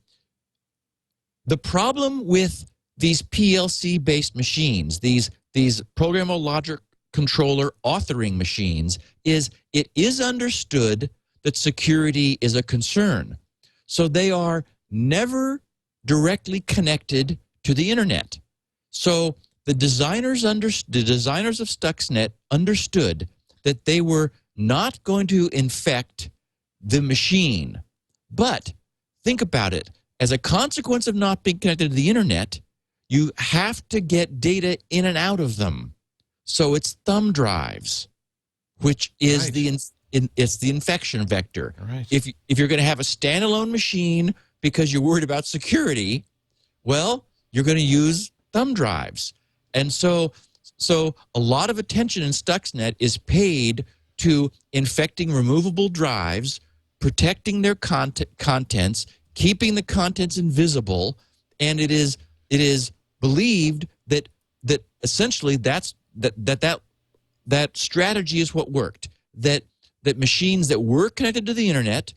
problem with these PLC-based machines, these programmable logic controller authoring machines, is it is understood that security is a concern. So they are never directly connected to the internet. So the designers of Stuxnet understood that they were not going to infect the machine. But think about it. As a consequence of not being connected to the internet, you have to get data in and out of them. So it's thumb drives, which is it's the infection vector. Right. If you're going to have a standalone machine because you're worried about security, well, you're going to use thumb drives. And so a lot of attention in Stuxnet is paid to infecting removable drives, protecting their contents, keeping the contents invisible, and it is believed that essentially that strategy is what worked. That machines that were connected to the internet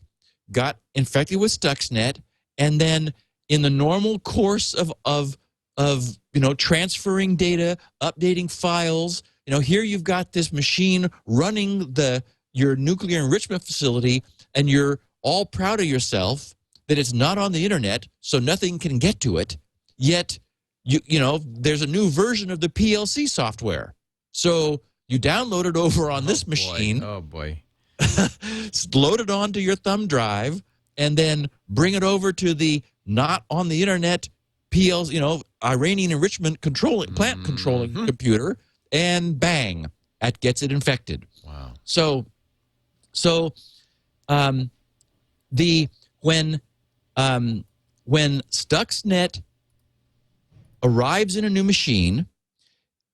got infected with Stuxnet, and then in the normal course of transferring data, updating files, here you've got this machine running your nuclear enrichment facility, and you're all proud of yourself that it's not on the internet, so nothing can get to it. Yet, there's a new version of the PLC software. So you download it over on this machine. Oh, boy. Load it onto your thumb drive, and then bring it over to the not on the internet PLC, Iranian enrichment plant controlling computer, and bang, that gets it infected. Wow. When Stuxnet arrives in a new machine,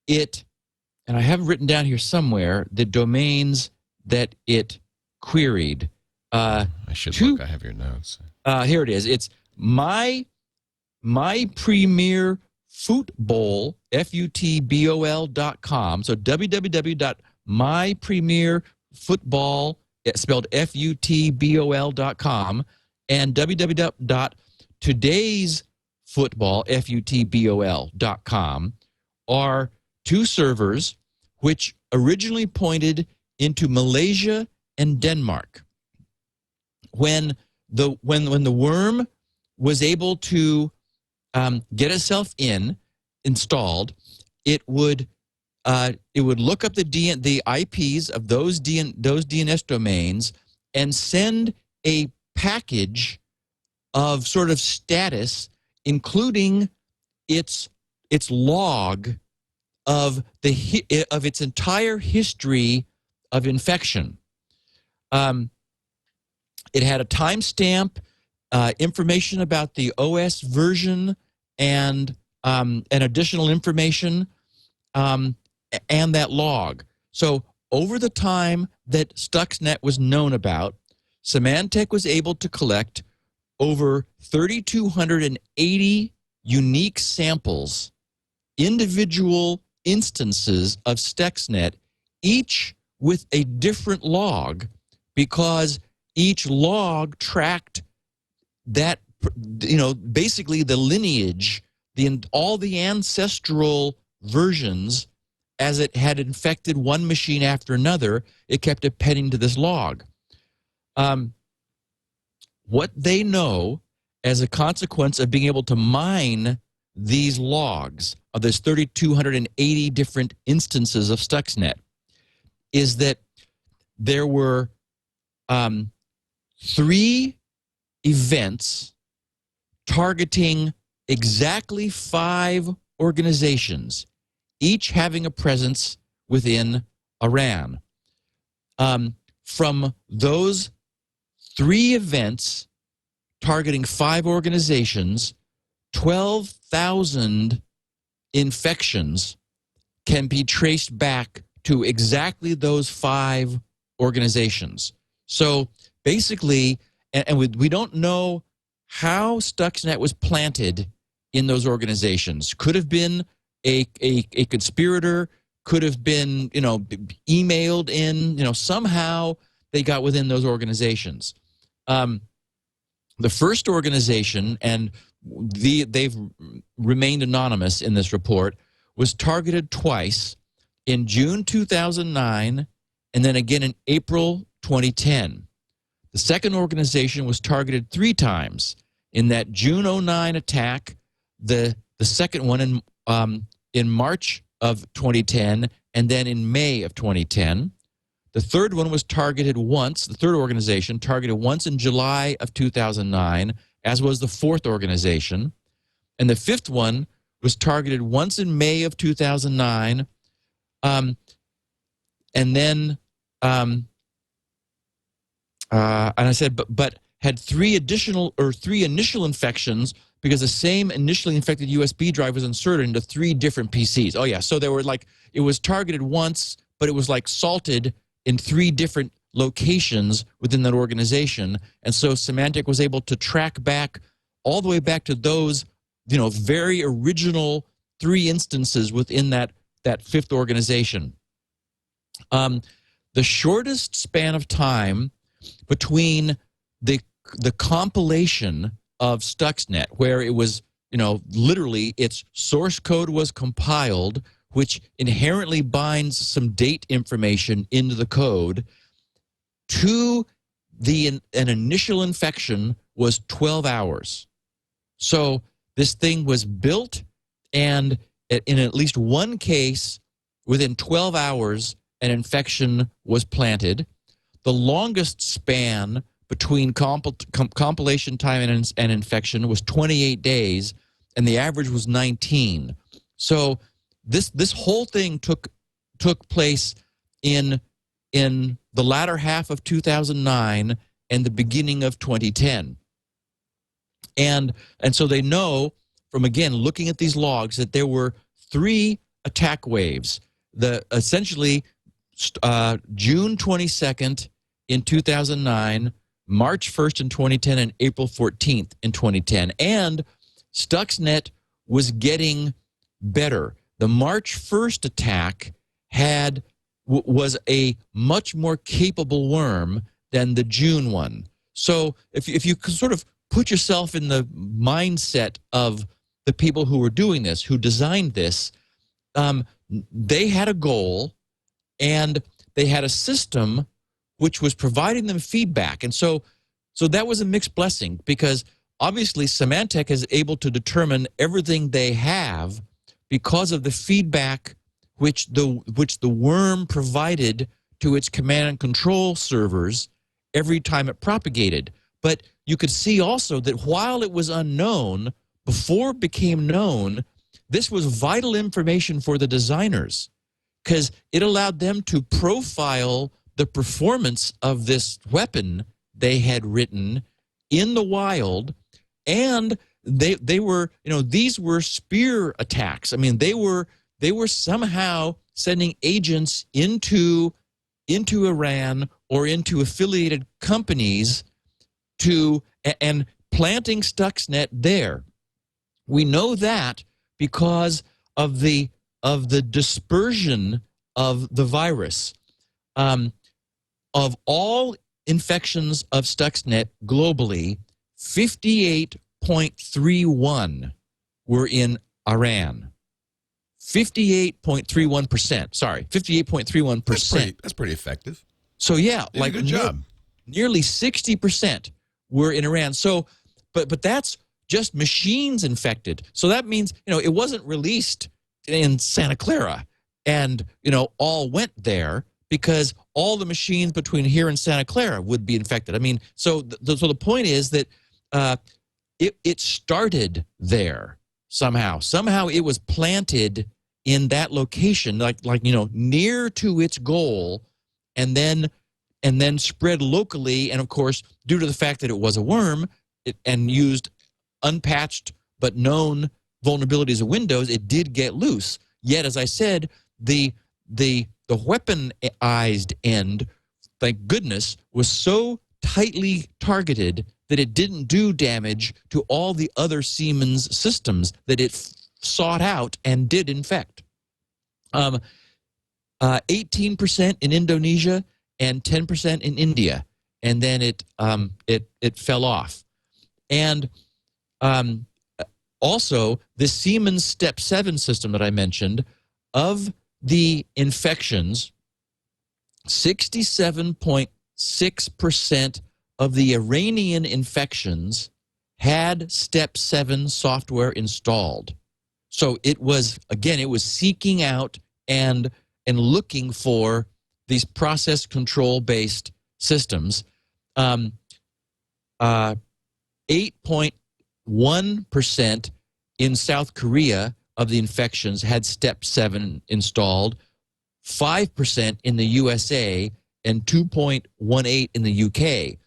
and I have written down here somewhere the domains that it queried. I should look. I have your notes. Here it is. It's my premier football, FUTBOL.com. So www.mypremierfootball, spelled futbol.com, and www.todaysfootball, futbol.com, are two servers which originally pointed into Malaysia and Denmark. When the worm was able to get itself installed, it would look up the IPs of those DNS domains and send a package of sort of status, including its log of its entire history of infection. It had a timestamp, information about the OS version, and additional information, and that log. So over the time that Stuxnet was known about, Symantec was able to collect over 3,280 unique samples, individual instances of Stuxnet, each with a different log, because each log tracked that, basically the lineage, all the ancestral versions. As it had infected one machine after another, it kept appending to this log. What they know as a consequence of being able to mine these logs of this 3,280 different instances of Stuxnet is that there were 3 events targeting exactly 5 organizations, each having a presence within Iran. From those 3 events targeting 5 organizations, 12,000 infections can be traced back to exactly those 5 organizations. So basically, and we don't know how Stuxnet was planted in those organizations. Could have been a conspirator, could have been, emailed in, somehow they got within those organizations. The first organization, and they've remained anonymous in this report, was targeted twice, in June 2009 and then again in April 2010. The second organization was targeted 3 times, in that June 2009 attack, the second one in March of 2010, and then in May of 2010. The third one was targeted once, the third organization targeted once in July of 2009, as was the fourth organization. And the fifth one was targeted once in May of 2009, and then, and I said, but had 3 initial infections, because the same initially infected USB drive was inserted into 3 different PCs. Oh yeah, so there were it was targeted once, but it was salted in 3 different locations within that organization. And so Symantec was able to track back all the way back to those, very original 3 instances within that fifth organization. The shortest span of time between the compilation of Stuxnet, where it was, literally its source code was compiled, which inherently binds some date information into the code, to an initial infection was 12 hours. So this thing was built, and in at least one case, within 12 hours, an infection was planted. The longest span between compilation time and infection was 28 days, and the average was 19. So this whole thing took place in the latter half of 2009 and the beginning of 2010. And so they know from, again, looking at these logs, that there were 3 attack waves. Essentially June 22nd in 2009, March 1st in 2010, and April 14th in 2010. And Stuxnet was getting better. The March 1st attack was a much more capable worm than the June one. So if you sort of put yourself in the mindset of the people who were doing this, who designed this, they had a goal and they had a system which was providing them feedback. And so that was a mixed blessing, because obviously Symantec is able to determine everything they have because of the feedback which the worm provided to its command and control servers every time it propagated. But you could see also that while it was unknown, before it became known, this was vital information for the designers, because it allowed them to profile the performance of this weapon they had written in the wild. And they were, these were spear attacks. I mean, they were somehow sending agents into Iran or into affiliated companies and planting Stuxnet there. We know that because of the dispersion of the virus. Of all infections of Stuxnet globally, 58.31 were in Iran. 58.31%. Sorry, 58.31%. That's pretty effective. So yeah, Did a good job. Nearly 60% were in Iran. So, but that's just machines infected. So that means, it wasn't released in Santa Clara and, all went there, because all the machines between here and Santa Clara would be infected. I mean, so the point is that it started there somehow. Somehow it was planted in that location, like near to its goal, and then spread locally. And of course, due to the fact that it was a worm and used unpatched but known vulnerabilities of Windows, it did get loose. Yet, as I said, the weaponized end, thank goodness, was so tightly targeted that it didn't do damage to all the other Siemens systems that it sought out and did infect. 18% in Indonesia and 10% in India, and then it fell off. And also, the Siemens Step 7 system that I mentioned, of the infections, 67.6% of the Iranian infections had Step 7 software installed. So it was seeking out and looking for these process control-based systems. 8.1% in South Korea of the infections had Step 7 installed, 5% in the USA, and 2.18 in the UK.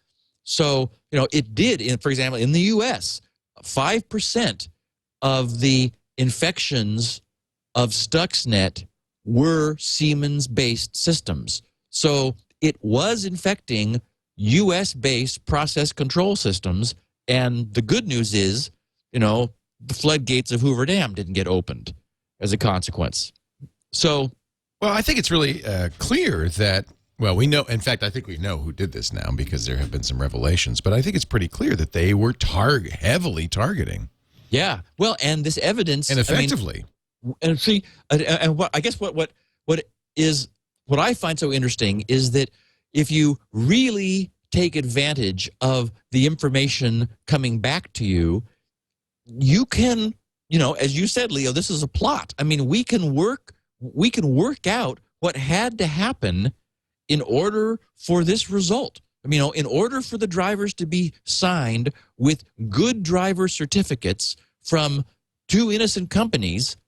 So, it did, for example, in the US, 5% of the infections of Stuxnet were Siemens-based systems. So it was infecting US-based process control systems, and the good news is, the floodgates of Hoover Dam didn't get opened as a consequence. So, well, I think it's really clear that, we know, in fact, I think we know who did this now because there have been some revelations, but I think it's pretty clear that they were heavily targeting. Yeah, well, and this evidence, and effectively. And see, and what I guess what I find so interesting is that if you really take advantage of the information coming back to you, you can, as you said, Leo, this is a plot. I mean, we can work out what had to happen in order for this result. I mean, in order for the drivers to be signed with good driver certificates from two innocent companies,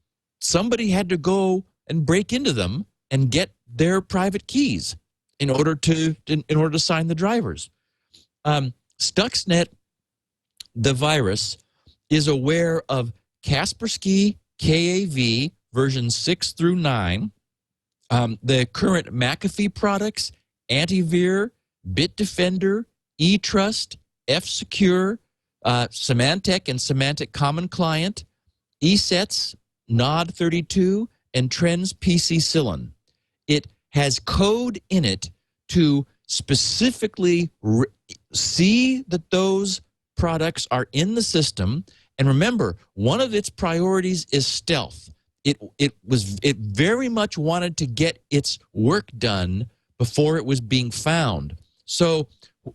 somebody had to go and break into them and get their private keys in order to sign the drivers. Stuxnet, the virus, is aware of Kaspersky KAV version 6 through 9, the current McAfee products, Antivir, Bitdefender, eTrust, F-Secure, Symantec and Symantec Common Client, ESETS, Nod32, and Trends PC Cylon. It has code in it to specifically see that those products are in the system. And remember, one of its priorities is stealth. It very much wanted to get its work done before it was being found. So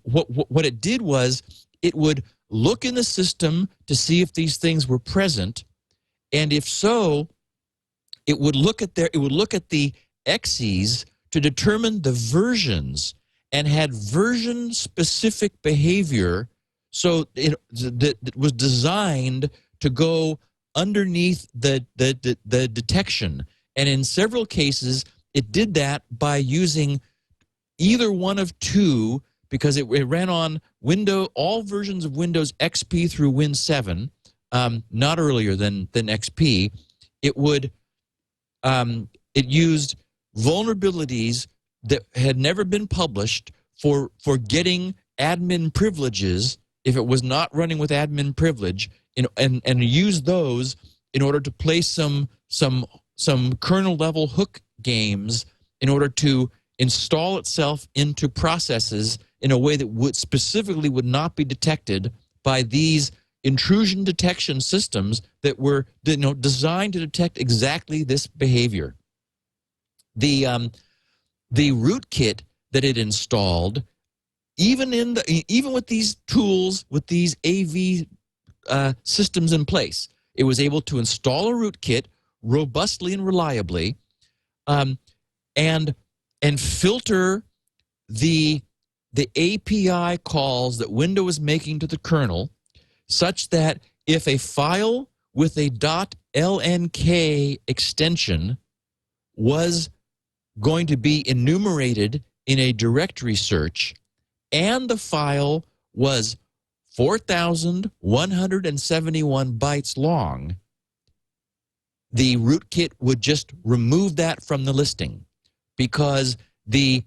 what it did was it would look in the system to see if these things were present, and if so, it would look at the exes to determine the versions, and had version specific behavior. So it was designed to go underneath the detection. And in several cases, it did that by using either one of two, because it ran on all versions of Windows XP through Win 7, not earlier than XP. It used vulnerabilities that had never been published for getting admin privileges if it was not running with admin privilege, and use those in order to play some kernel level hook games in order to install itself into processes in a way that would not be detected by these intrusion detection systems that were designed to detect exactly this behavior. The rootkit that it installed, even with these tools, with these AV systems in place, it was able to install a rootkit robustly and reliably, and filter the API calls that Windows was making to the kernel, such that if a file with a .lnk extension was going to be enumerated in a directory search, and the file was 4,171 bytes long, the rootkit would just remove that from the listing, because the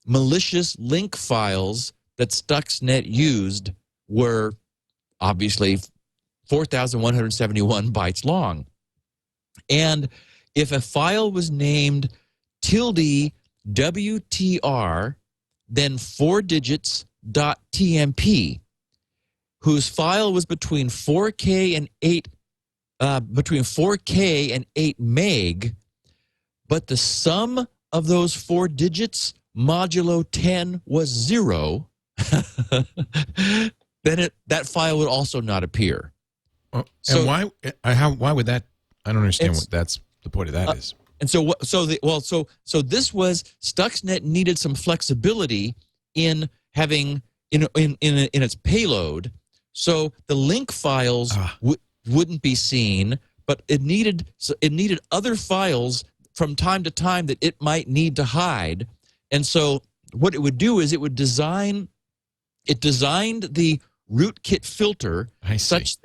malicious link files that Stuxnet used were obviously 4,171 bytes long. And if a file was named .wtr, then 4 digits .tmp, whose file was between 4K and 8 meg, but the sum of those 4 digits modulo 10 was 0, then that file would also not appear. And why would that? I don't understand what that's the point of that is. And so this was Stuxnet needed some flexibility in having in its payload, so the link files wouldn't be seen, but it needed other files from time to time that it might need to hide. And so what it would do is it designed the rootkit filter such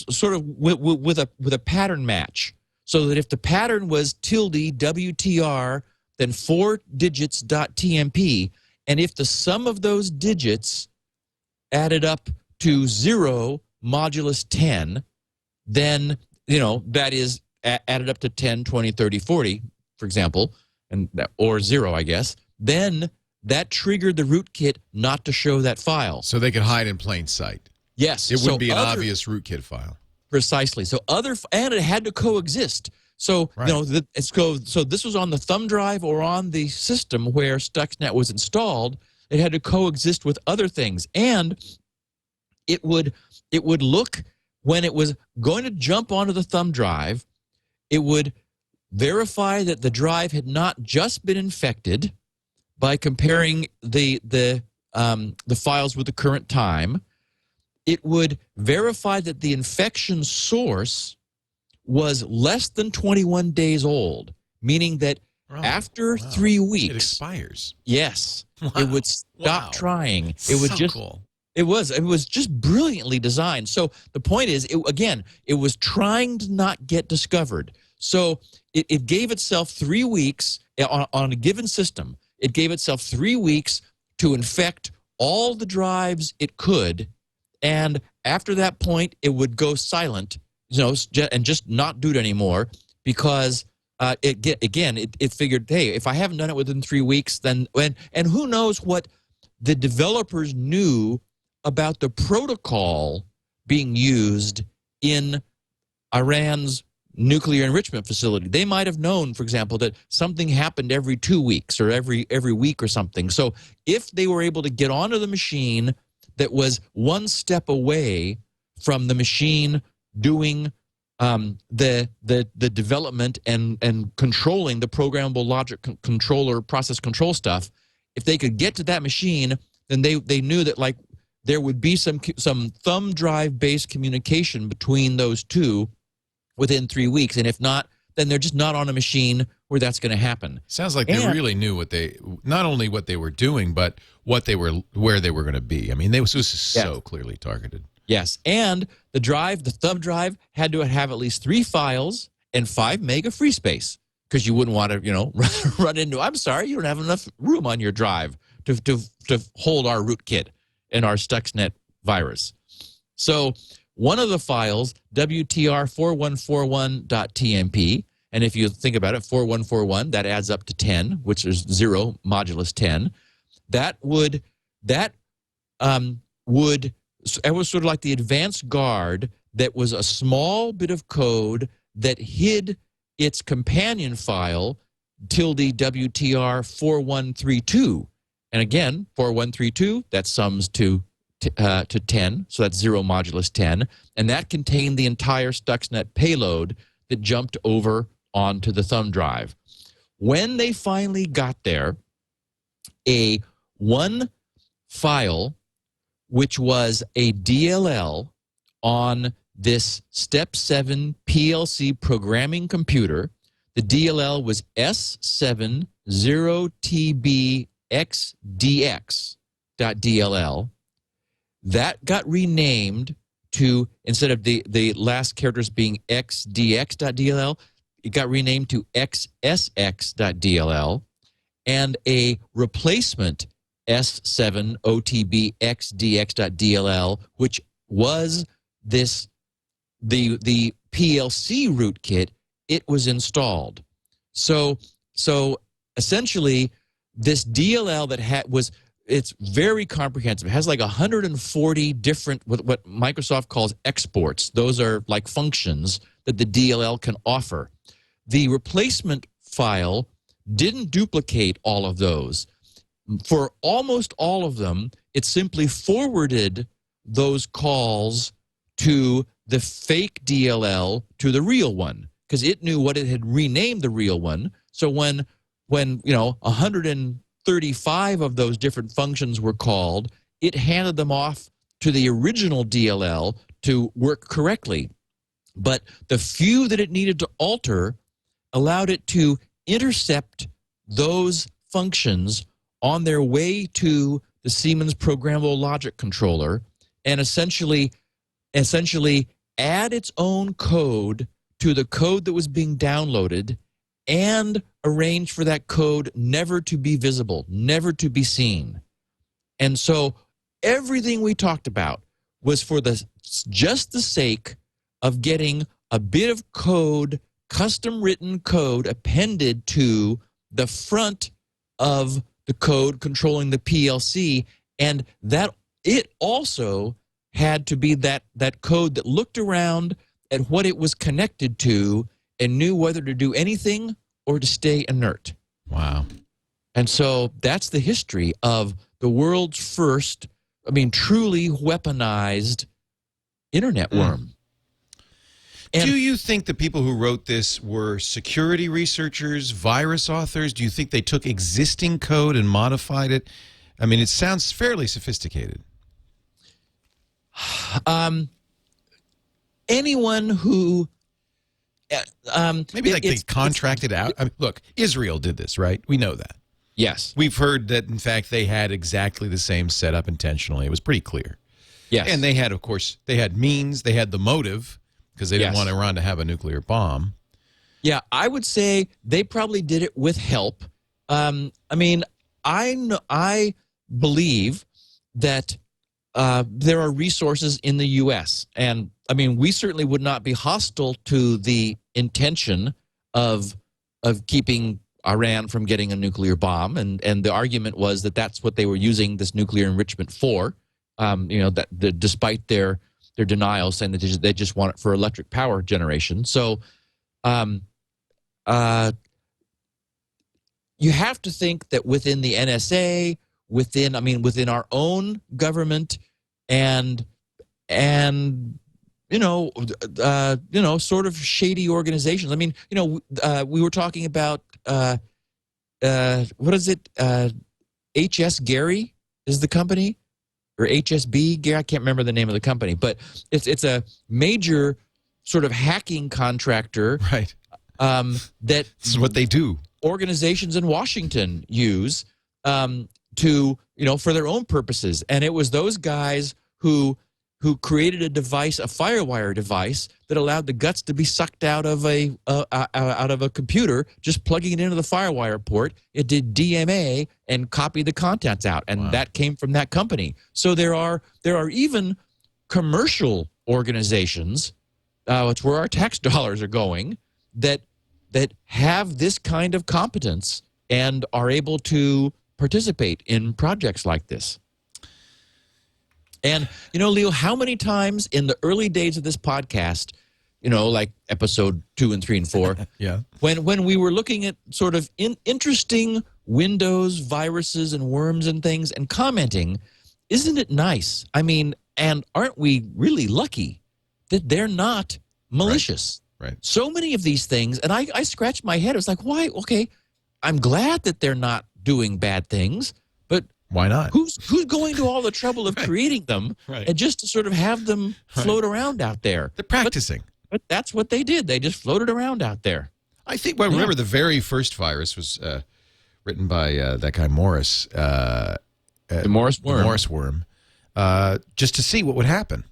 sort of with a pattern match, so that if the pattern was .wtr, then 4 digits .tmp, and if the sum of those digits added up to 0 modulus 10, then that is added up to 10, 20, 30, 40, for example, or 0, I guess, then that triggered the rootkit not to show that file. So they could hide in plain sight. Yes. It wouldn't be an obvious rootkit file. Precisely. So and it had to coexist. So so this was on the thumb drive or on the system where Stuxnet was installed. It had to coexist with other things, and it would look when it was going to jump onto the thumb drive. It would verify that the drive had not just been infected by comparing the files with the current time. It would verify that the infection source was less than 21 days old, meaning that after 3 weeks, it expires. Yes, it would stop trying. It would cool. It was just brilliantly designed. So the point is, it was trying to not get discovered. So it gave itself 3 weeks on a given system. It gave itself 3 weeks to infect all the drives it could, and after that point, it would go silent, and just not do it anymore, because it figured, hey, if I haven't done it within 3 weeks, then and who knows what the developers knew about the protocol being used in Iran's nuclear enrichment facility. They might have known, for example, that something happened every 2 weeks or every week or something. So if they were able to get onto the machine that was one step away from the machine doing the development and controlling the programmable logic controller process control stuff, if they could get to that machine, then they knew that like there would be some thumb drive based communication between those two within 3 weeks, and if not, then they're just not on a machine where that's going to happen. Sounds like they really knew not only what they were doing, but where they were going to be. I mean, this was so clearly targeted. Yes, and the thumb drive, had to have at least 3 files and 5 mega free space, because you wouldn't want to, run into, I'm sorry, you don't have enough room on your drive to hold our rootkit and our Stuxnet virus. So one of the files, WTR4141.tmp, and if you think about it, 4141, that adds up to 10, which is 0 modulus 10. It was sort of like the advanced guard that was a small bit of code that hid its companion file tilde WTR4132. And again, 4132, that sums to 10, so that's 0 modulus 10, and that contained the entire Stuxnet payload that jumped over onto the thumb drive. When they finally got there, one file, which was a DLL on this Step 7 PLC programming computer, the DLL was S70TBXDX.DLL. That got renamed to, instead of the last characters being XDX.DLL, it got renamed to XSX.DLL, and a replacement S7OTBXDX.DLL, which was the PLC rootkit, it was installed. So essentially, this DLL that it's very comprehensive. It has like 140 different, what Microsoft calls exports. Those are like functions that the DLL can offer. The replacement file didn't duplicate all of those. For almost all of them, it simply forwarded those calls to the fake DLL to the real one, because it knew what it had renamed the real one. So when 135 of those different functions were called, it handed them off to the original DLL to work correctly. But the few that it needed to alter allowed it to intercept those functions on their way to the Siemens programmable logic controller and essentially add its own code to the code that was being downloaded and arrange for that code never to be visible, never to be seen. And so everything we talked about was for just the sake of getting a bit of code, custom written code, appended to the front of the code controlling the PLC, and that it also had to be that code that looked around at what it was connected to and knew whether to do anything or to stay inert. Wow. And so that's the history of the world's first, truly weaponized internet worm. And do you think the people who wrote this were security researchers, virus authors? Do you think they took existing code and modified it? I mean, it sounds fairly sophisticated. Anyone who... maybe they contracted out. I mean, look, Israel did this, right? We know that. Yes. We've heard that, in fact, they had exactly the same setup intentionally. It was pretty clear. Yes. And they had, of course, they had means, they had the motive, because they didn't want Iran to have a nuclear bomb. Yeah, I would say they probably did it with help. I believe that there are resources in the U.S., and we certainly would not be hostile to the intention of of keeping Iran from getting a nuclear bomb, and the argument was that that's what they were using this nuclear enrichment for. Despite their denial, saying that they just want it for electric power generation. So, you have to think that within the NSA, within our own government, and sort of shady organizations. I mean, we were talking about what is it? HS Gary is the company, or HSB Gary. I can't remember the name of the company, but it's a major sort of hacking contractor. Right. That this is what they do. Organizations in Washington use to for their own purposes, and it was those guys who created a device, a FireWire device, that allowed the guts to be sucked out of a computer, just plugging it into the FireWire port. It did DMA and copied the contents out, and that came from that company. So there are even commercial organizations, it's where our tax dollars are going, that have this kind of competence and are able to participate in projects like this. And, Leo, how many times in the early days of this podcast, like episode 2 and 3 and 4, yeah, when we were looking at sort of interesting Windows viruses and worms and things and commenting, isn't it nice? I mean, and aren't we really lucky that they're not malicious? Right. So many of these things, and I scratched my head. It's like, why? Okay, I'm glad that they're not doing bad things, but why not? Who's going to all the trouble of creating them and just to sort of have them float around out there? They're practicing. But that's what they did. They just floated around out there. I think, remember the very first virus was written by that guy Morris. The Morris worm. The Morris worm. Just to see what would happen.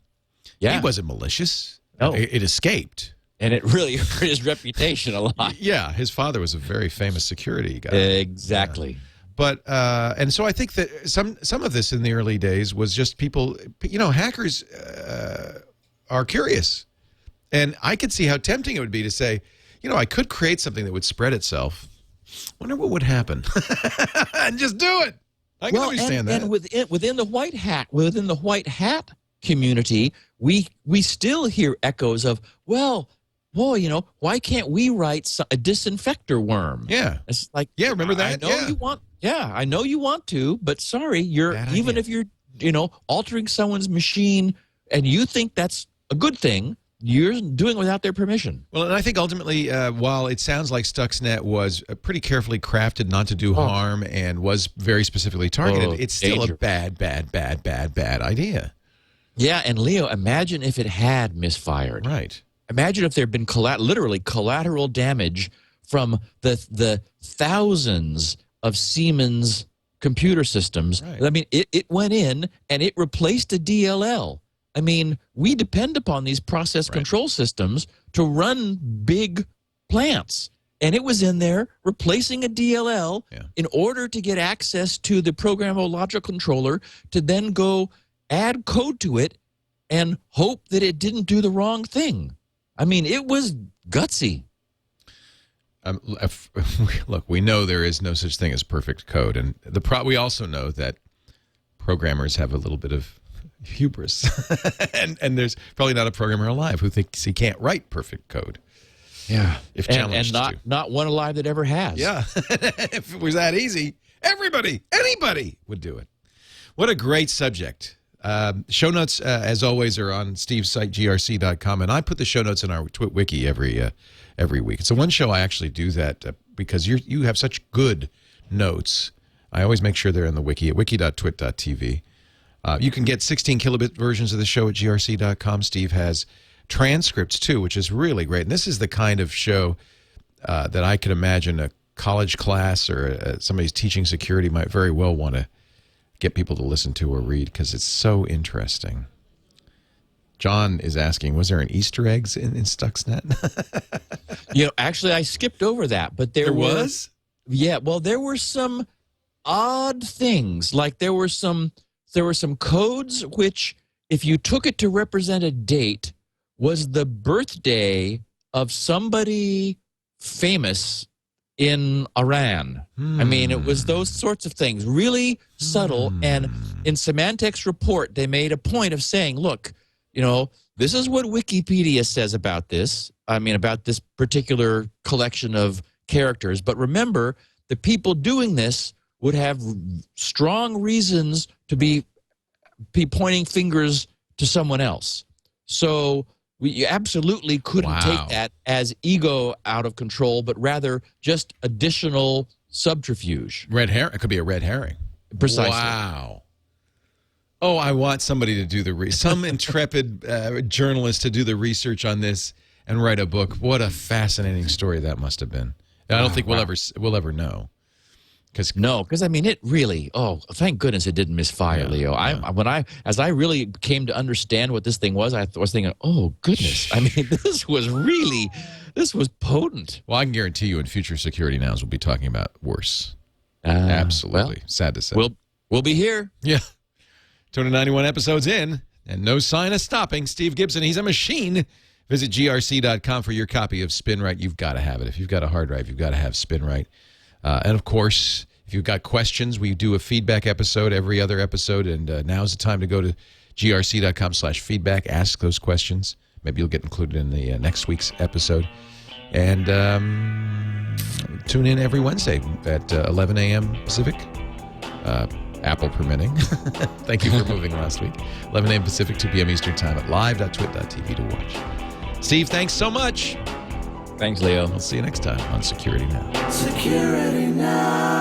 Yeah. He wasn't malicious. No. It escaped. And it really hurt his reputation a lot. Yeah, his father was a very famous security guy. Exactly. But and so I think that some of this in the early days was just people, hackers are curious. And I could see how tempting it would be to say, I could create something that would spread itself. Wonder what would happen. And just do it. I can understand that. And within the white hat community, we still hear echoes of, well, boy, why can't we write a disinfector worm? Yeah. It's like, yeah, remember that? I know you want to, but sorry, even if you're, altering someone's machine and you think that's a good thing, you're doing it without their permission. Well, and I think ultimately, while it sounds like Stuxnet was pretty carefully crafted not to do harm and was very specifically targeted, it's still a bad idea. Yeah, and Leo, imagine if it had misfired. Right. Imagine if there had been literally collateral damage from the thousands of Siemens computer systems. Right. I mean, it went in and it replaced a DLL. I mean, we depend upon these process control systems to run big plants. And it was in there replacing a DLL in order to get access to the programmable logic controller to then go add code to it and hope that it didn't do the wrong thing. I mean, it was gutsy. Look, we know there is no such thing as perfect code, and we also know that programmers have a little bit of hubris, and there's probably not a programmer alive who thinks he can't write perfect code. Yeah, if challenged, and not one alive that ever has. Yeah, if it was that easy, anybody would do it. What a great subject. Show notes, as always, are on Steve's site, grc.com, and I put the show notes in our Twit Wiki every week. It's the one show I actually do that because you have such good notes. I always make sure they're in the wiki at wiki.twit.tv. You can get 16 kilobit versions of the show at grc.com. Steve has transcripts, too, which is really great. And this is the kind of show that I could imagine a college class or somebody's teaching security might very well want to get people to listen to or read because it's so interesting. John is asking, was there an Easter eggs in Stuxnet? Actually, I skipped over that, but there was? Yeah, well, there were some odd things. Like there were some codes which, if you took it to represent a date, was the birthday of somebody famous in Iran. I mean, it was those sorts of things, really subtle. And in Symantec's report, they made a point of saying, look, you know, this is what Wikipedia says about this. I mean, about this particular collection of characters. But remember, the people doing this would have strong reasons to be pointing fingers to someone else. So you absolutely couldn't take that as ego out of control, but rather just additional subterfuge. Red herring. It could be a red herring. Precisely. Wow. Oh, I want somebody to do some intrepid journalist to do the research on this and write a book. What a fascinating story that must have been. I don't think we'll ever know. Because I mean, it really. Oh, thank goodness it didn't misfire, Leo. As I really came to understand what this thing was, I was thinking, oh goodness. I mean, this was potent. Well, I can guarantee you, in future Security Nows, we'll be talking about worse. Absolutely, well, sad to say. We'll be here. Yeah, 291 episodes in, and no sign of stopping. Steve Gibson, he's a machine. Visit grc.com for your copy of Spinrite. You've got to have it. If you've got a hard drive, you've got to have Spinrite. And, of course, if you've got questions, we do a feedback episode every other episode, and now's the time to go to grc.com/feedback, ask those questions. Maybe you'll get included in the next week's episode. And tune in every Wednesday at 11 a.m. Pacific, Apple permitting. Thank you for moving last week. 11 a.m. Pacific, 2 p.m. Eastern Time at live.twit.tv to watch. Steve, thanks so much. Thanks, Leo. We'll see you next time on Security Now. Security Now.